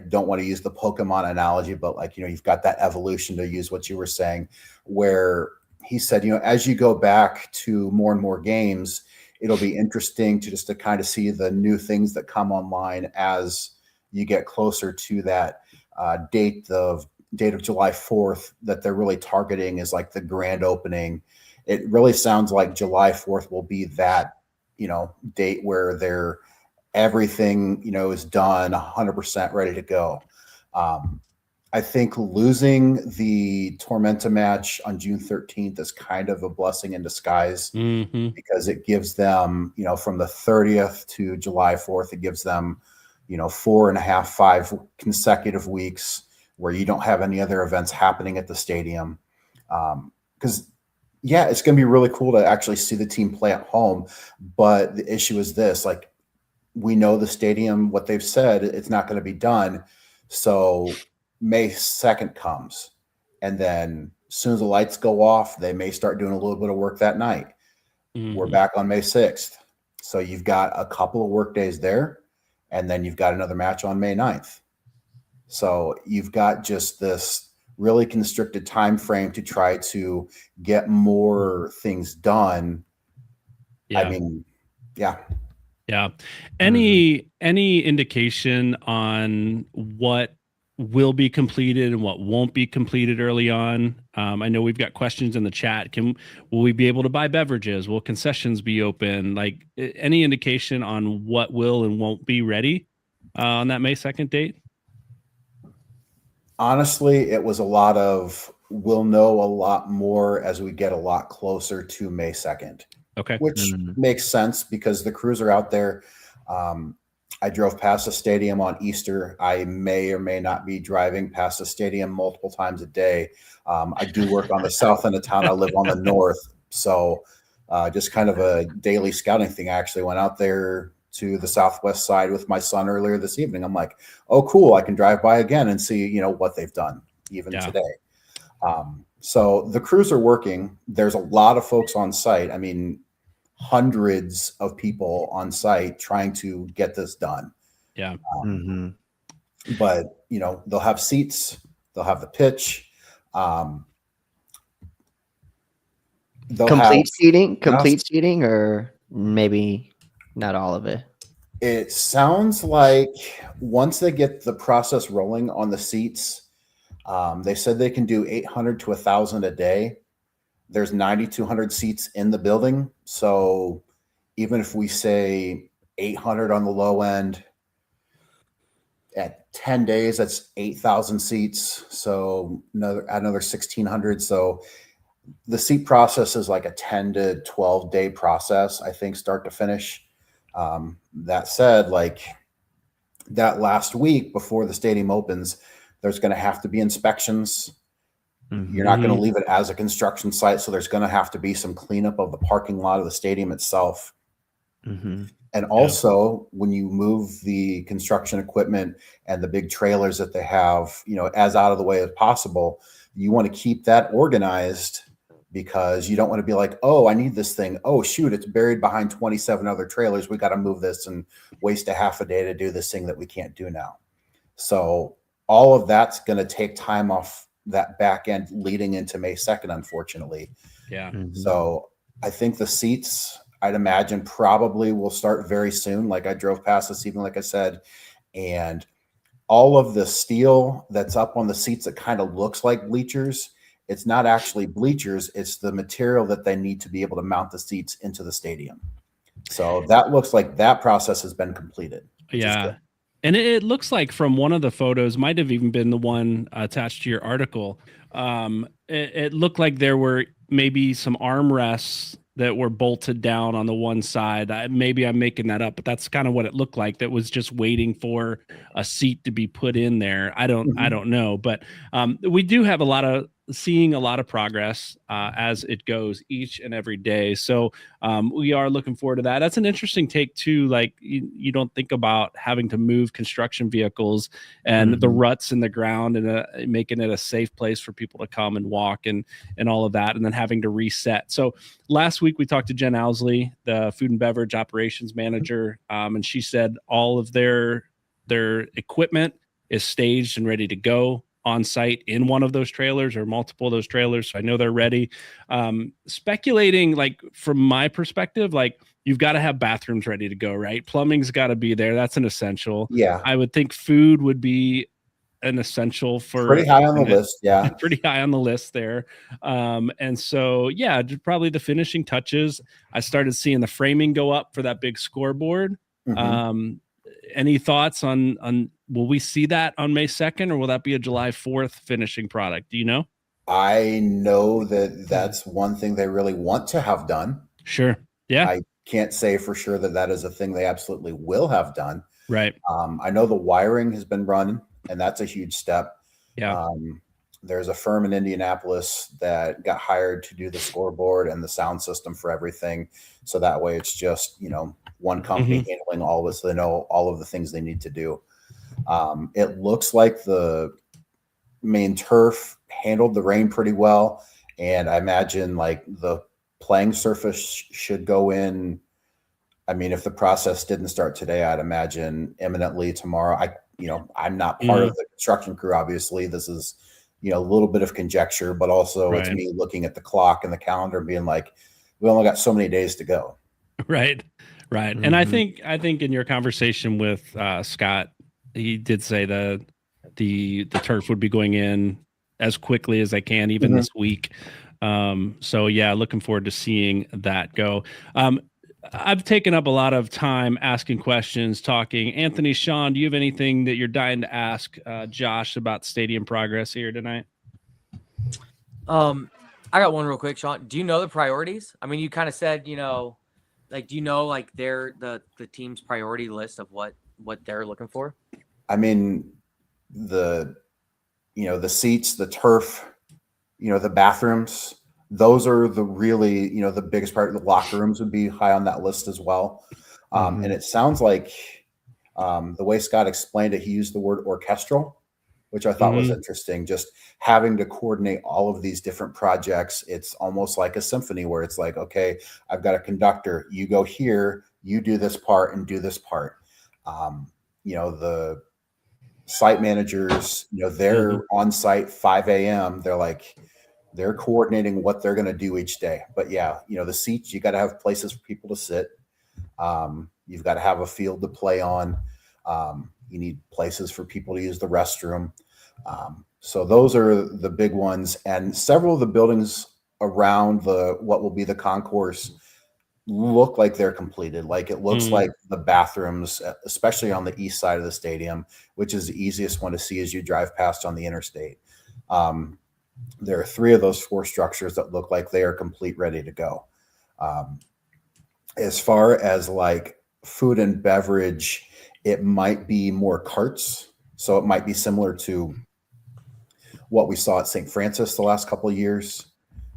E: don't want to use the Pokemon analogy, but you've got that evolution, to use what you were saying, where he said, as you go back to more and more games, it'll be interesting to kind of see the new things that come online as you get closer to that date of July 4th that they're really targeting is like the grand opening. It really sounds like July 4th will be that, date where they're everything, is done 100% ready to go. I think losing the Tormenta match on June 13th is kind of a blessing in disguise, because it gives them, from the 30th to July 4th, it gives them, 4.5, 5 consecutive weeks where you don't have any other events happening at the stadium. Because it's going to be really cool to actually see the team play at home. But the issue is this, like, we know the stadium, what they've said, it's not going to be done. So May 2nd comes, and then as soon as the lights go off, they may start doing a little bit of work that night. We're back on May 6th. So you've got a couple of work days there, and then you've got another match on May 9th. So you've got just this really constricted time frame to try to get more things done.
A: Yeah.
E: I mean, yeah.
A: Yeah. Any indication on what will be completed and what won't be completed early on? I know we've got questions in the chat. Will we be able to buy beverages? Will concessions be open? Like, any indication on what will and won't be ready on that May 2nd date?
E: Honestly, it was a lot of, we'll know a lot more as we get a lot closer to May 2nd.
A: Okay.
E: Which makes sense, because the crews are out there. I drove past the stadium on Easter. I may or may not be driving past the stadium multiple times a day. I do work on the south end of town. I live on the north. So just kind of a daily scouting thing. I actually went out there to the southwest side with my son earlier this evening. I'm like, oh, cool. I can drive by again and see, what they've done even today. So the crews are working. There's a lot of folks on site. I mean, hundreds of people on site trying to get this done.
A: Yeah.
E: But, they'll have seats, they'll have the pitch.
D: Complete seating, or maybe not all of it.
E: It sounds like once they get the process rolling on the seats, they said they can do 800 to 1,000 a day. There's 9,200 seats in the building. So even if we say 800 on the low end, at 10 days, that's 8,000 seats. So another 1,600. So the seat process is like a 10 to 12 day process, I think, start to finish. That said, like, that last week before the stadium opens, there's going to have to be inspections. You're not going to leave it as a construction site. So there's going to have to be some cleanup of the parking lot of the stadium itself. And also, when you move the construction equipment and the big trailers that they have, as out of the way as possible, you want to keep that organized, because you don't want to be like, oh, I need this thing. Oh, shoot, it's buried behind 27 other trailers. We got to move this and waste a half a day to do this thing that we can't do now. So all of that's going to take time off that back end leading into May 2nd, unfortunately.
A: Yeah.
E: So I think the seats, I'd imagine, probably will start very soon. Like, I drove past this evening, like I said, and all of the steel that's up on the seats that kind of looks like bleachers, it's not actually bleachers. It's the material that they need to be able to mount the seats into the stadium. So that looks like that process has been completed.
A: Yeah. And it looks like from one of the photos, might have even been the one attached to your article. It looked like there were maybe some armrests that were bolted down on the one side. Maybe I'm making that up, but that's kind of what it looked like. That was just waiting for a seat to be put in there. I don't know, but we do have seeing a lot of progress as it goes each and every day. So we are looking forward to that. That's an interesting take too. Like, you don't think about having to move construction vehicles and the ruts in the ground and making it a safe place for people to come and walk and all of that, and then having to reset. So last week we talked to Jen Owsley, the food and beverage operations manager, and she said all of their equipment is staged and ready to go on site in one of those trailers or multiple of those trailers. So I know they're ready. Speculating, like, from my perspective, like, you've got to have bathrooms ready to go, right? Plumbing's got to be there. That's an essential.
E: Yeah.
A: I would think food would be an essential for
E: pretty high on the list. Yeah.
A: Pretty high on the list there. And so, yeah, probably the finishing touches. I started seeing the framing go up for that big scoreboard. Um, any thoughts on will we see that on May 2nd, or will that be a July 4th finishing product? Do you know?
E: I know that that's one thing they really want to have done.
A: Sure. Yeah.
E: I can't say for sure that that is a thing they absolutely will have done.
A: Right.
E: I know the wiring has been run, and that's a huge step.
A: Yeah.
E: There's a firm in Indianapolis that got hired to do the scoreboard and the sound system for everything. So that way it's just, one company handling all of it. So they know all of the things they need to do. It looks like the main turf handled the rain pretty well. And I imagine like the playing surface should go in. I mean, if the process didn't start today, I'd imagine imminently tomorrow. I'm not part of the construction crew. Obviously, this is, a little bit of conjecture, but also it's me looking at the clock and the calendar and being like, we only got so many days to go.
A: Right. And I think in your conversation with Scott, he did say that the turf would be going in as quickly as they can, even this week. So yeah, looking forward to seeing that go. I've taken up a lot of time asking questions, talking. Anthony, Sean, do you have anything that you're dying to ask Josh about stadium progress here tonight?
C: I got one real quick, Sean. Do you know the priorities? I mean, you kind of said, do you know like the team's priority list of what they're looking for?
E: I mean, the seats, the turf, the bathrooms, those are the really, the biggest part. The locker rooms would be high on that list as well. And it sounds like the way Scott explained it, he used the word orchestral, which I thought was interesting. Just having to coordinate all of these different projects. It's almost like a symphony where it's like, okay, I've got a conductor. You go here, you do this part and do this part. The site managers, they're on site 5 a.m. They're coordinating what they're going to do each day. But yeah, the seats, you got to have places for people to sit. You've got to have a field to play on. You need places for people to use the restroom. So those are the big ones. And several of the buildings around what will be the concourse look like they're completed. Like it looks like the bathrooms, especially on the east side of the stadium, which is the easiest one to see as you drive past on the interstate. There are 3 of those 4 structures that look like they are complete, ready to go. As far as like food and beverage, it might be more carts. So it might be similar to what we saw at St. Francis the last couple of years.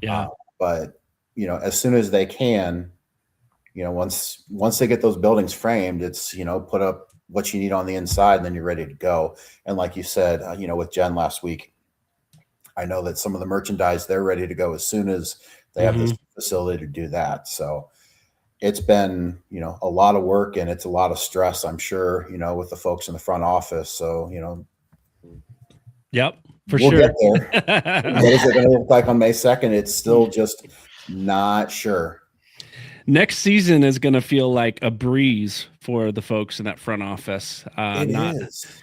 A: Yeah.
E: But, as soon as they can, once they get those buildings framed, it's, put up what you need on the inside and then you're ready to go. And like you said, with Jen last week, I know that some of the merchandise, they're ready to go as soon as they have this facility to do that. So it's been, a lot of work and it's a lot of stress, I'm sure, with the folks in the front office. So,
A: Yep,
E: we'll
A: sure.
E: Get there. What is it going to look like on May 2nd? It's still just not sure.
A: Next season is going to feel like a breeze for the folks in that front office. Not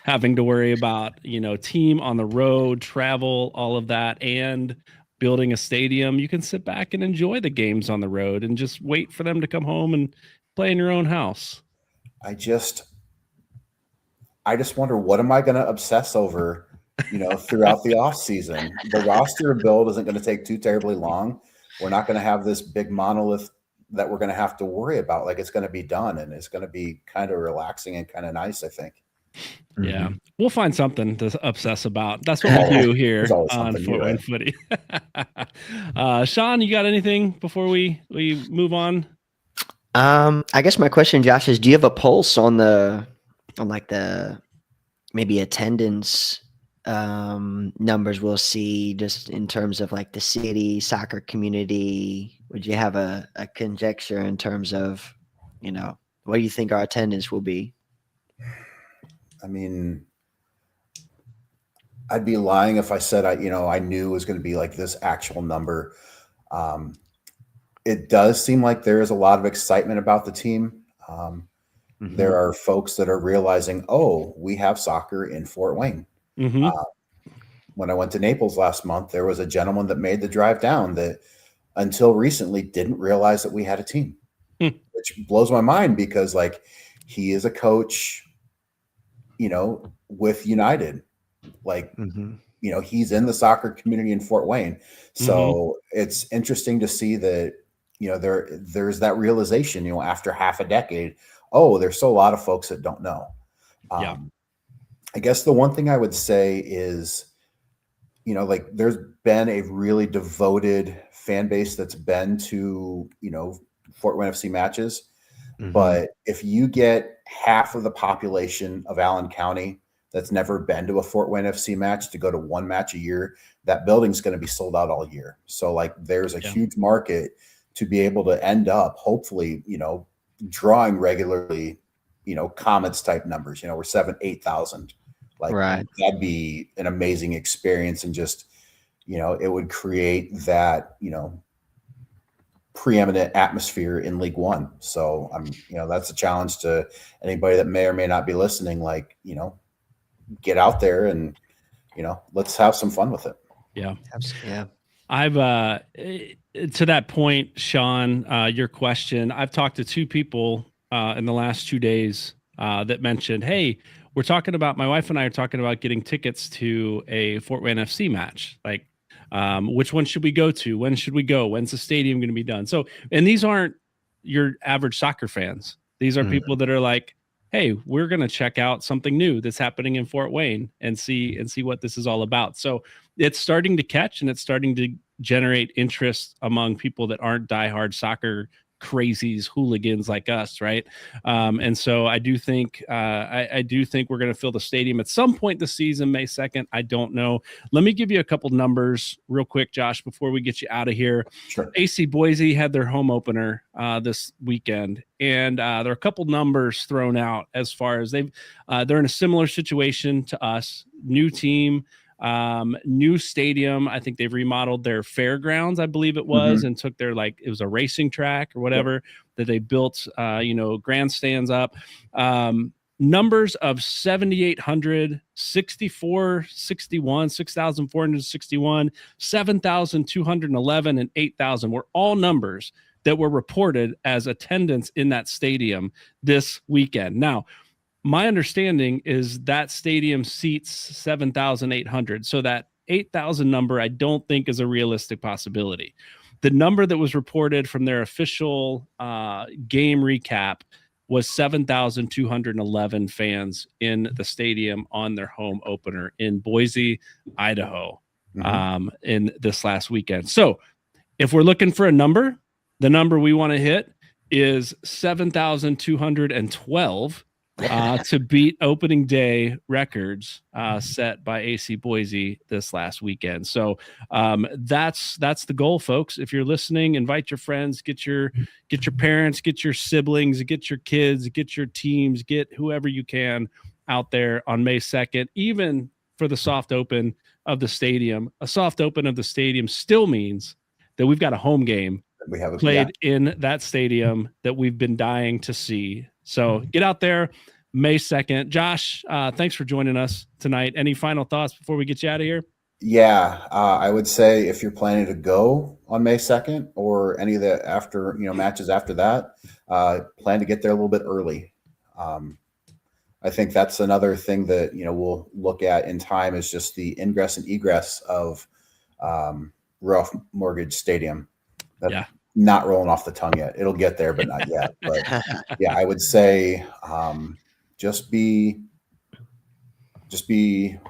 A: having to worry about, team on the road, travel, all of that, and building a stadium. You can sit back and enjoy the games on the road and just wait for them to come home and play in your own house.
E: I just wonder, what am I going to obsess over, throughout the off season? The roster build isn't going to take too terribly long. We're not going to have this big monolith that we're going to have to worry about. Like, it's going to be done and it's going to be kind of relaxing and kind of nice, I think.
A: Yeah, we'll find something to obsess about. That's what we do here on Fort Wayne Footy. Sean, you got anything before we move on?
D: I guess my question, Josh, is do you have a pulse on like the maybe attendance numbers we'll see just in terms of like the city soccer community? Would you have a conjecture in terms of, what do you think our attendance will be?
E: I mean, I'd be lying if I said I knew it was going to be like this actual number. It does seem like there is a lot of excitement about the team. There are folks that are realizing, oh, we have soccer in Fort Wayne. When I went to Naples last month, there was a gentleman that made the drive down that until recently didn't realize that we had a team, which blows my mind because like he is a coach, with United. Like, he's in the soccer community in Fort Wayne. So it's interesting to see that, there's that realization, after half a decade, there's still a lot of folks that don't know. I guess the one thing I would say is, like there's been a really devoted fan base that's been to, Fort Wayne FC matches. But if you get half of the population of Allen County that's never been to a Fort Wayne FC match to go to one match a year, that building's going to be sold out all year. So like there's a huge market to be able to end up, hopefully, drawing regularly, Comets type numbers, we're 8,000. Like that'd be an amazing experience, and just, it would create that, preeminent atmosphere in League One. So that's a challenge to anybody that may or may not be listening. Like, get out there and, let's have some fun with it.
A: Yeah.
D: Absolutely. Yeah.
A: I've to that point, Sean, your question, I've talked to two people in the last 2 days that mentioned, hey, my wife and I are talking about getting tickets to a Fort Wayne FC match. Like, which one should we go to? When should we go? When's the stadium going to be done? So, and these aren't your average soccer fans. These are people that are like, hey, we're going to check out something new that's happening in Fort Wayne and see what this is all about. So it's starting to catch, and it's starting to generate interest among people that aren't diehard soccer crazies, hooligans like us, right? And so I do think we're going to fill the stadium at some point this season, May 2nd. I don't know. Let me give you a couple numbers real quick, Josh, before we get you out of here.
E: Sure.
A: AC Boise had their home opener this weekend, and there are a couple numbers thrown out as far as they're in a similar situation to us. New team, new stadium. I think they've remodeled their fairgrounds, I believe it was, and took their, like, it was a racing track or whatever that they built, grandstands up. Numbers of 7,800, 6,461, 6,461, 7,211, and 8,000 were all numbers that were reported as attendance in that stadium this weekend. Now, my understanding is that stadium seats 7,800. So that 8,000 number, I don't think is a realistic possibility. The number that was reported from their official game recap was 7,211 fans in the stadium on their home opener in Boise, Idaho, in this last weekend. So if we're looking for a number, the number we want to hit is 7,212. To beat opening day records set by AC Boise this last weekend. So that's the goal, folks. If you're listening, invite your friends, get your parents, get your siblings, get your kids, get your teams, get whoever you can out there on May 2nd, even for the soft open of the stadium. A soft open of the stadium still means that we've got a home game played in that stadium that we've been dying to see. So get out there May 2nd. Josh, thanks for joining us tonight. Any final thoughts before we get you out of here?
E: Yeah, I would say if you're planning to go on May 2nd or any of the after, matches after that, plan to get there a little bit early. I think that's another thing that, we'll look at in time is just the ingress and egress of Ruoff Mortgage Stadium. Not rolling off the tongue yet. It'll get there, but not yet. But yeah, I would say just be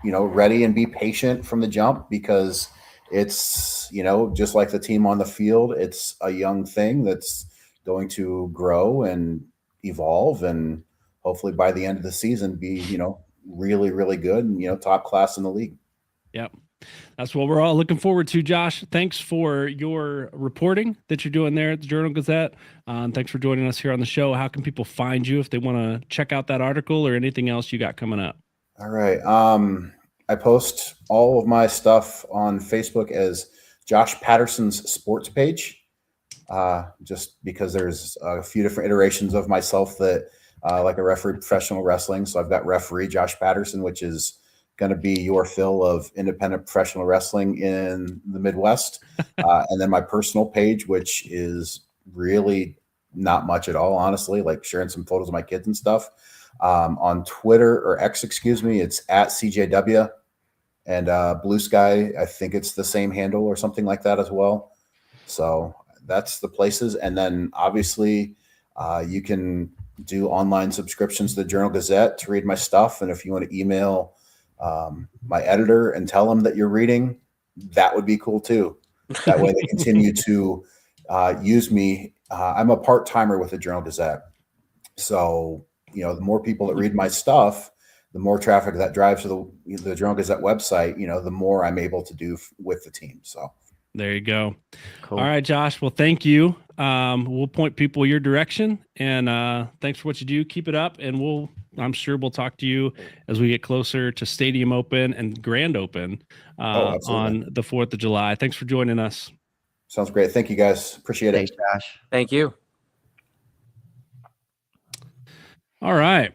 E: ready and be patient from the jump, because it's, just like the team on the field, it's a young thing that's going to grow and evolve, and hopefully by the end of the season be, really, really good and, top class in the league.
A: Yep. That's what we're all looking forward to. Josh, thanks for your reporting that you're doing there at the Journal Gazette. Thanks for joining us here on the show. How can people find you if they want to check out that article or anything else you got coming up?
E: All right. I post all of my stuff on Facebook as Josh Patterson's sports page, just because there's a few different iterations of myself that like a referee professional wrestling. So I've got referee Josh Patterson, which is going to be your fill of independent professional wrestling in the Midwest. And then my personal page, which is really not much at all, honestly, like sharing some photos of my kids and stuff. On Twitter, or X, excuse me, it's at CJW. And Blue Sky, I think it's the same handle or something like that as well. So that's the places. And then obviously you can do online subscriptions to the Journal Gazette to read my stuff. And if you want to email my editor and tell them that you're reading, that would be cool too. That way they continue to use me. I'm a part-timer with the Journal Gazette. So, the more people that read my stuff, the more traffic that drives to the Journal Gazette website, the more I'm able to do with the team. So
A: there you go.
D: Cool.
A: All right, Josh. Well, thank you. We'll point people your direction, and thanks for what you do. Keep it up, and I'm sure we'll talk to you as we get closer to Stadium Open and Grand Open on the 4th of July. Thanks for joining us.
E: Sounds great. Thank you, guys. Appreciate
D: Thanks,
E: it.
D: Josh.
C: Thank you.
A: All right.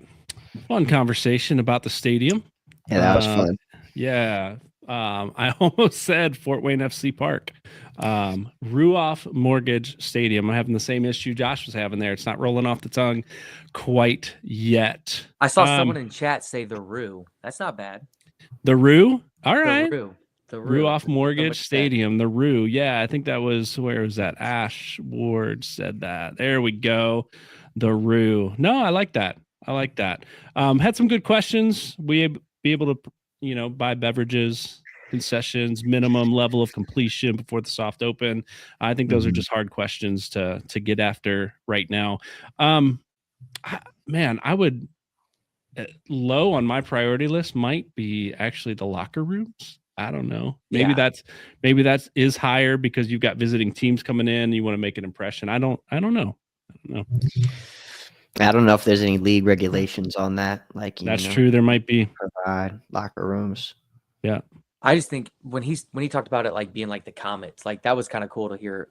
A: Fun conversation about the stadium.
D: Yeah, that was fun.
A: Yeah. I almost said Fort Wayne FC Park. Ruoff Mortgage Stadium. I'm having the same issue Josh was having there. It's not rolling off the tongue quite yet.
C: I saw someone in chat say the Roo. That's not bad.
A: The Roo? All right.
C: The Roo.
A: Ruoff Mortgage Stadium, the Roo. Yeah, I think that was, where was that? Ash Ward said that. There we go. The Roo. No, I like that. Had some good questions. We be able to, buy beverages, concessions, minimum level of completion before the soft open. I think those are just hard questions to get after right now. I would low on my priority list might be actually the locker rooms. I don't know. Maybe that is higher because you've got visiting teams coming in and you want to make an impression. I don't know.
D: I don't know if there's any league regulations on that.
A: That's true. There might be.
D: Provide locker rooms.
A: Yeah.
C: I just think when he talked about it being the Comets, that was kind of cool to hear,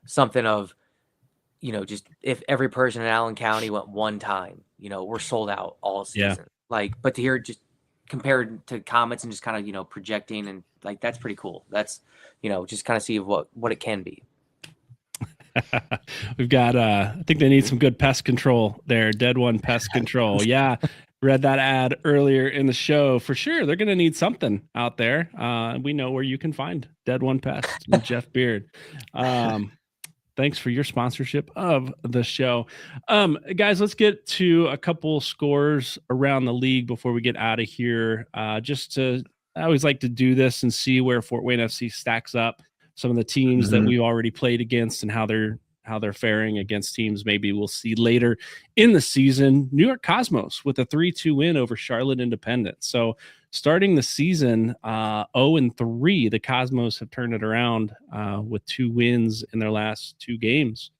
C: something of, just if every person in Allen County went one time, we're sold out all season.
A: Yeah.
C: But to hear just compared to Comets and just kind of, projecting and that's pretty cool. That's, just kind of see what it can be.
A: We've got I think they need some good pest control there. Dead One Pest Control. Yeah. Read that ad earlier in the show. For sure, they're going to need something out there. We know where you can find Dead One Pest and Jeff Beard. Thanks for your sponsorship of the show. Guys, let's get to a couple scores around the league before we get out of here. I always like to do this and see where Fort Wayne FC stacks up. Some of the teams that we've already played against and how they're faring against teams maybe we'll see later in the season. New York Cosmos with a 3-2 win over Charlotte Independent. So starting the season 0-3, the Cosmos have turned it around with 2 wins in their last 2 games.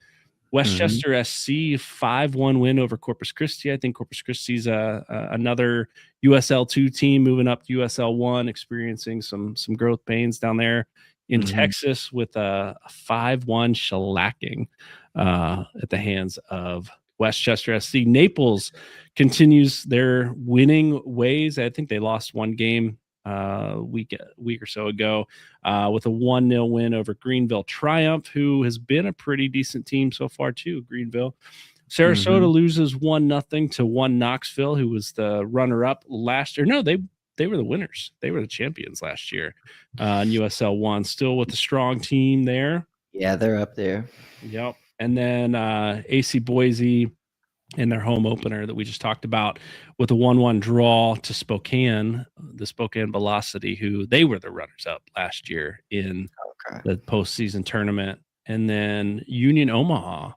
A: Westchester SC 5-1 win over Corpus Christi. I think Corpus Christi's another USL2 team moving up to USL1, experiencing some growth pains down there in Texas with a 5-1 shellacking at the hands of Westchester SC. Naples continues their winning ways. I think they lost 1 game a week or so ago with a 1-0 win over Greenville Triumph, who has been a pretty decent team so far too. Greenville. Sarasota loses 1-0 to 1 Knoxville, who was the runner-up last year. No, they were the winners. They were the champions last year in USL 1, still with a strong team there.
D: Yeah, they're up there.
A: Yep. And then AC Boise in their home opener that we just talked about with a 1-1 draw to Spokane, the Spokane Velocity, who they were the runners-up last year in the postseason tournament. And then Union Omaha,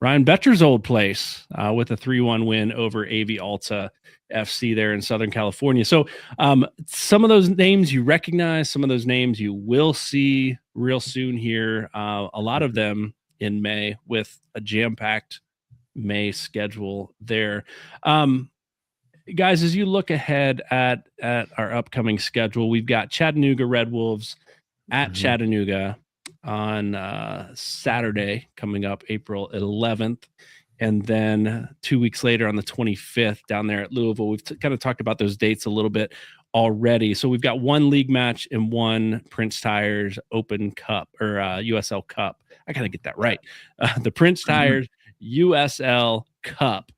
A: Ryan Betcher's old place, with a 3-1 win over AV Alta FC there in Southern California. So some of those names you recognize, some of those names you will see real soon here. A lot of them in May with a jam-packed May schedule there. Guys, as you look ahead at our upcoming schedule, we've got Chattanooga Red Wolves at Chattanooga on Saturday coming up, April 11th. And then 2 weeks later on the 25th down there at Louisville. We've kind of talked about those dates a little bit already. So we've got one league match and one Prince Tires Open Cup or USL Cup. I gotta get that right. The Prince Tires USL Cup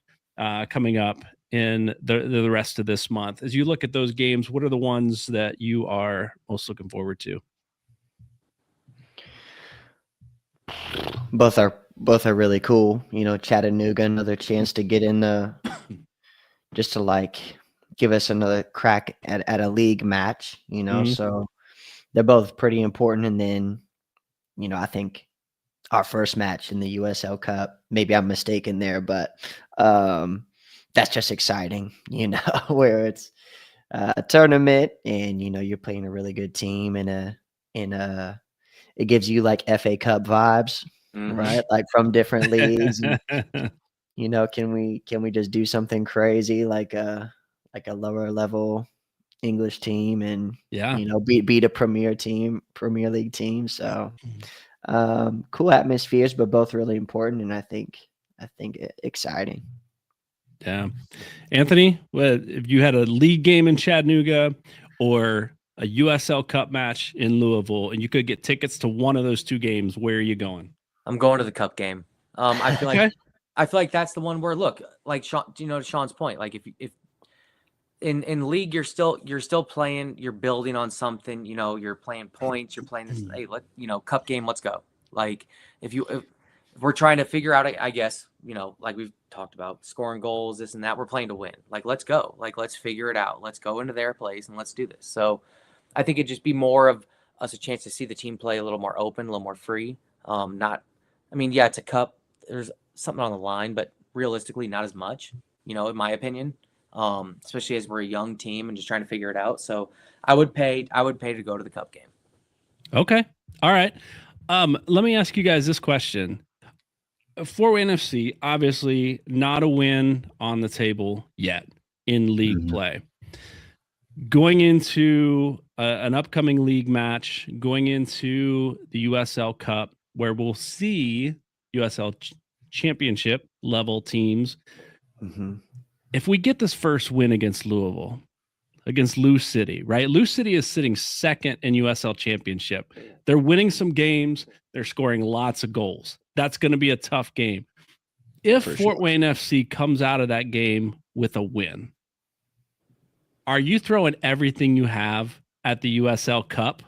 A: coming up in the rest of this month. As you look at those games, what are the ones that you are most looking forward to?
D: Both are really cool. Chattanooga, another chance to get in just to like give us another crack at a league match, so they're both pretty important. And then, I think our first match in the USL Cup, maybe I'm mistaken there, but that's just exciting, where it's a tournament and, you're playing a really good team it gives you like FA Cup vibes, right? Like from different leagues. And, can we just do something crazy like a lower level English team and beat a Premier League team. So cool atmospheres, but both really important, and I think exciting.
A: Yeah. Anthony, if you had a league game in Chattanooga or a USL Cup match in Louisville and you could get tickets to one of those two games, where are you going?
C: I'm going to the Cup game. I feel like that's the one where, look, like Sean, to Sean's point, like if in league you're still playing, you're building on something, you're playing points, you're playing this, hey, Cup game, let's go. Like if we're trying to figure out, I guess, like we've talked about scoring goals, this and that, we're playing to win. Like, let's go. Like, let's figure it out. Let's go into their place and let's do this. So I think it'd just be more of us a chance to see the team play a little more open, a little more free. It's a cup. There's something on the line, but realistically not as much, in my opinion, especially as we're a young team and just trying to figure it out. So I would pay to go to the Cup game.
A: Okay. All right. Let me ask you guys this question. Fort Wayne FC, obviously not a win on the table yet in league play. Going into an upcoming league match, going into the USL Cup, where we'll see USL championship level teams. If we get this first win against Louisville, against Lou City, right? Lou City is sitting second in USL championship. They're winning some games. They're scoring lots of goals. That's going to be a tough game. If Fort Wayne FC comes out of that game with a win, are you throwing everything you have at the USL Cup?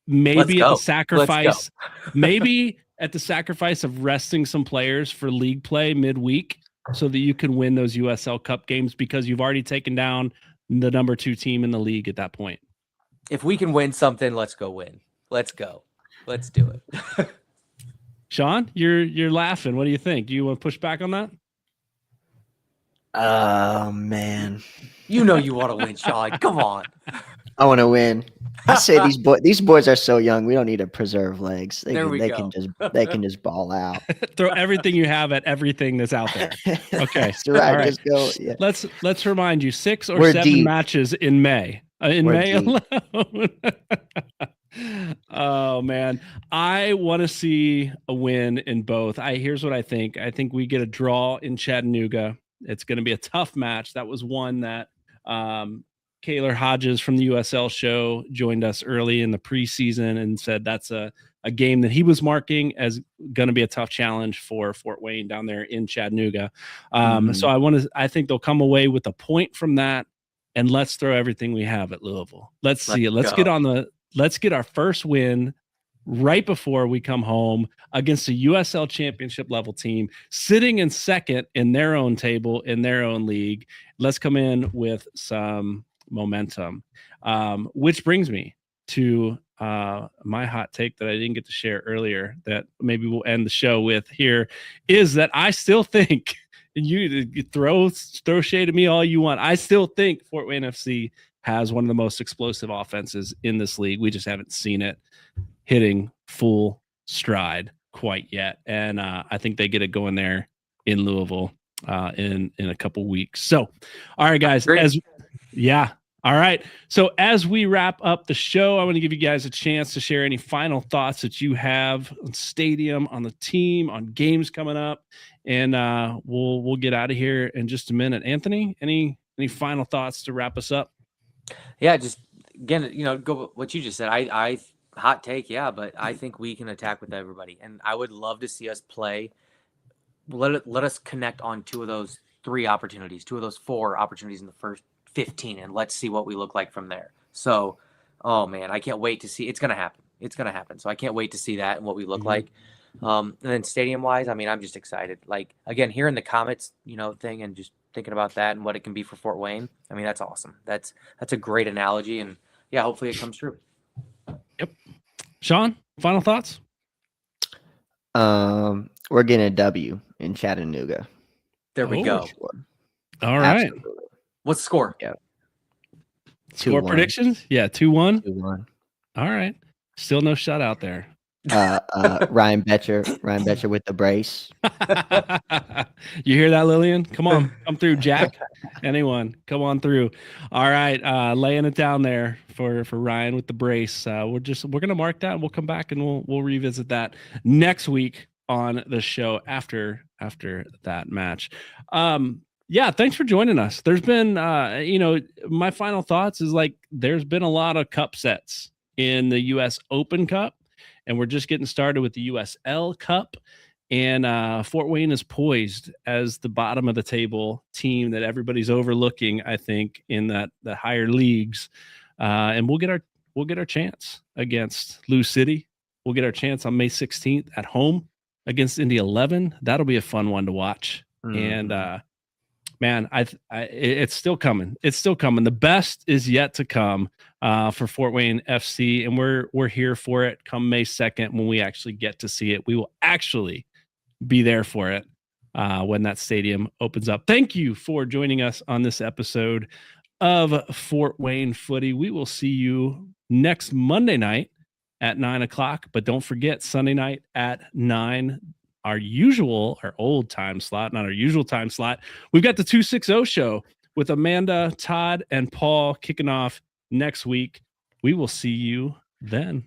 A: Maybe at the sacrifice, maybe at the sacrifice of resting some players for league play midweek so that you can win those USL Cup games because you've already taken down the number 2 team in the league at that point.
C: If we can win something, let's go win. Let's go. Let's do it.
A: Sean, you're laughing. What do you think? Do you want to push back on that?
D: Oh man.
C: You want to win, Sean. Come on.
D: I want to win. I say these boys are so young. We don't need to preserve legs. They can just ball out.
A: Throw everything you have at everything that's out there. Okay.
D: That's right. All right. Just go. Yeah.
A: Let's remind you 6 or 7 matches in May. May alone. Oh man, I want to see a win in both. Here's what I think. I think we get a draw in Chattanooga. It's going to be a tough match. That was one that Kaylor Hodges from the USL show joined us early in the preseason and said that's a game that he was marking as going to be a tough challenge for Fort Wayne down there in Chattanooga. So I think they'll come away with a point from that, and let's throw everything we have at Louisville. Let's see it. Let's get our first win right before we come home against a USL championship level team sitting in second in their own table, in their own league. Let's come in with some momentum, which brings me to my hot take that I didn't get to share earlier that maybe we'll end the show with here is that I still think, and you throw shade at me all you want, I still think Fort Wayne FC has one of the most explosive offenses in this league. We just haven't seen it hitting full stride quite yet. And I think they get it going there in Louisville in a couple weeks. So, all right, guys. All right. So as we wrap up the show, I want to give you guys a chance to share any final thoughts that you have on stadium, on the team, on games coming up. And we'll get out of here in just a minute. Anthony, any final thoughts to wrap us up?
C: Yeah, just again, go with what you just said. I hot take, yeah, but I think we can attack with everybody, and I would love to see us play. Let us connect on two of those 3 opportunities, 2 of those 4 opportunities in the first 15, and let's see what we look like from there. So, oh man, I can't wait to see. It's gonna happen. It's gonna happen. So I can't wait to see that and what we look like. And then stadium wise, I mean, I'm just excited. Like again, hearing the Comets, thing, and just thinking about that and what it can be for Fort Wayne. I mean, that's awesome. That's a great analogy, and yeah, hopefully it comes true.
A: Yep. Sean, final thoughts?
D: We're getting a W in Chattanooga.
C: There we go.
A: All right.
D: Absolutely.
C: What's the score?
D: Yeah.
A: Score
D: 2-1.
A: predictions? Yeah, 2-1.
D: 2-1.
A: All right. Still no shutout there.
D: Ryan Betcher with the brace.
A: You hear that, Lillian? Come on, come through, Jack. Anyone, come on through. All right, laying it down there for Ryan with the brace. We're gonna mark that, and we'll come back and we'll revisit that next week on the show after that match. Yeah, thanks for joining us. There's been, my final thoughts is like there's been a lot of cup sets in the U.S. Open Cup. And we're just getting started with the USL Cup. And Fort Wayne is poised as the bottom of the table team that everybody's overlooking, I think, in the higher leagues. And we'll get our chance against Lou City. We'll get our chance on May 16th at home against Indy 11. That'll be a fun one to watch. And man, it's still coming. It's still coming. The best is yet to come for Fort Wayne FC, and we're here for it. Come May 2nd, when we actually get to see it, we will actually be there for it when that stadium opens up. Thank you for joining us on this episode of Fort Wayne Footy. We will see you next Monday night at 9:00, but don't forget Sunday night at 9. Our old time slot, not our usual time slot. We've got the 260 show with Amanda, Todd, and Paul kicking off next week. We will see you then.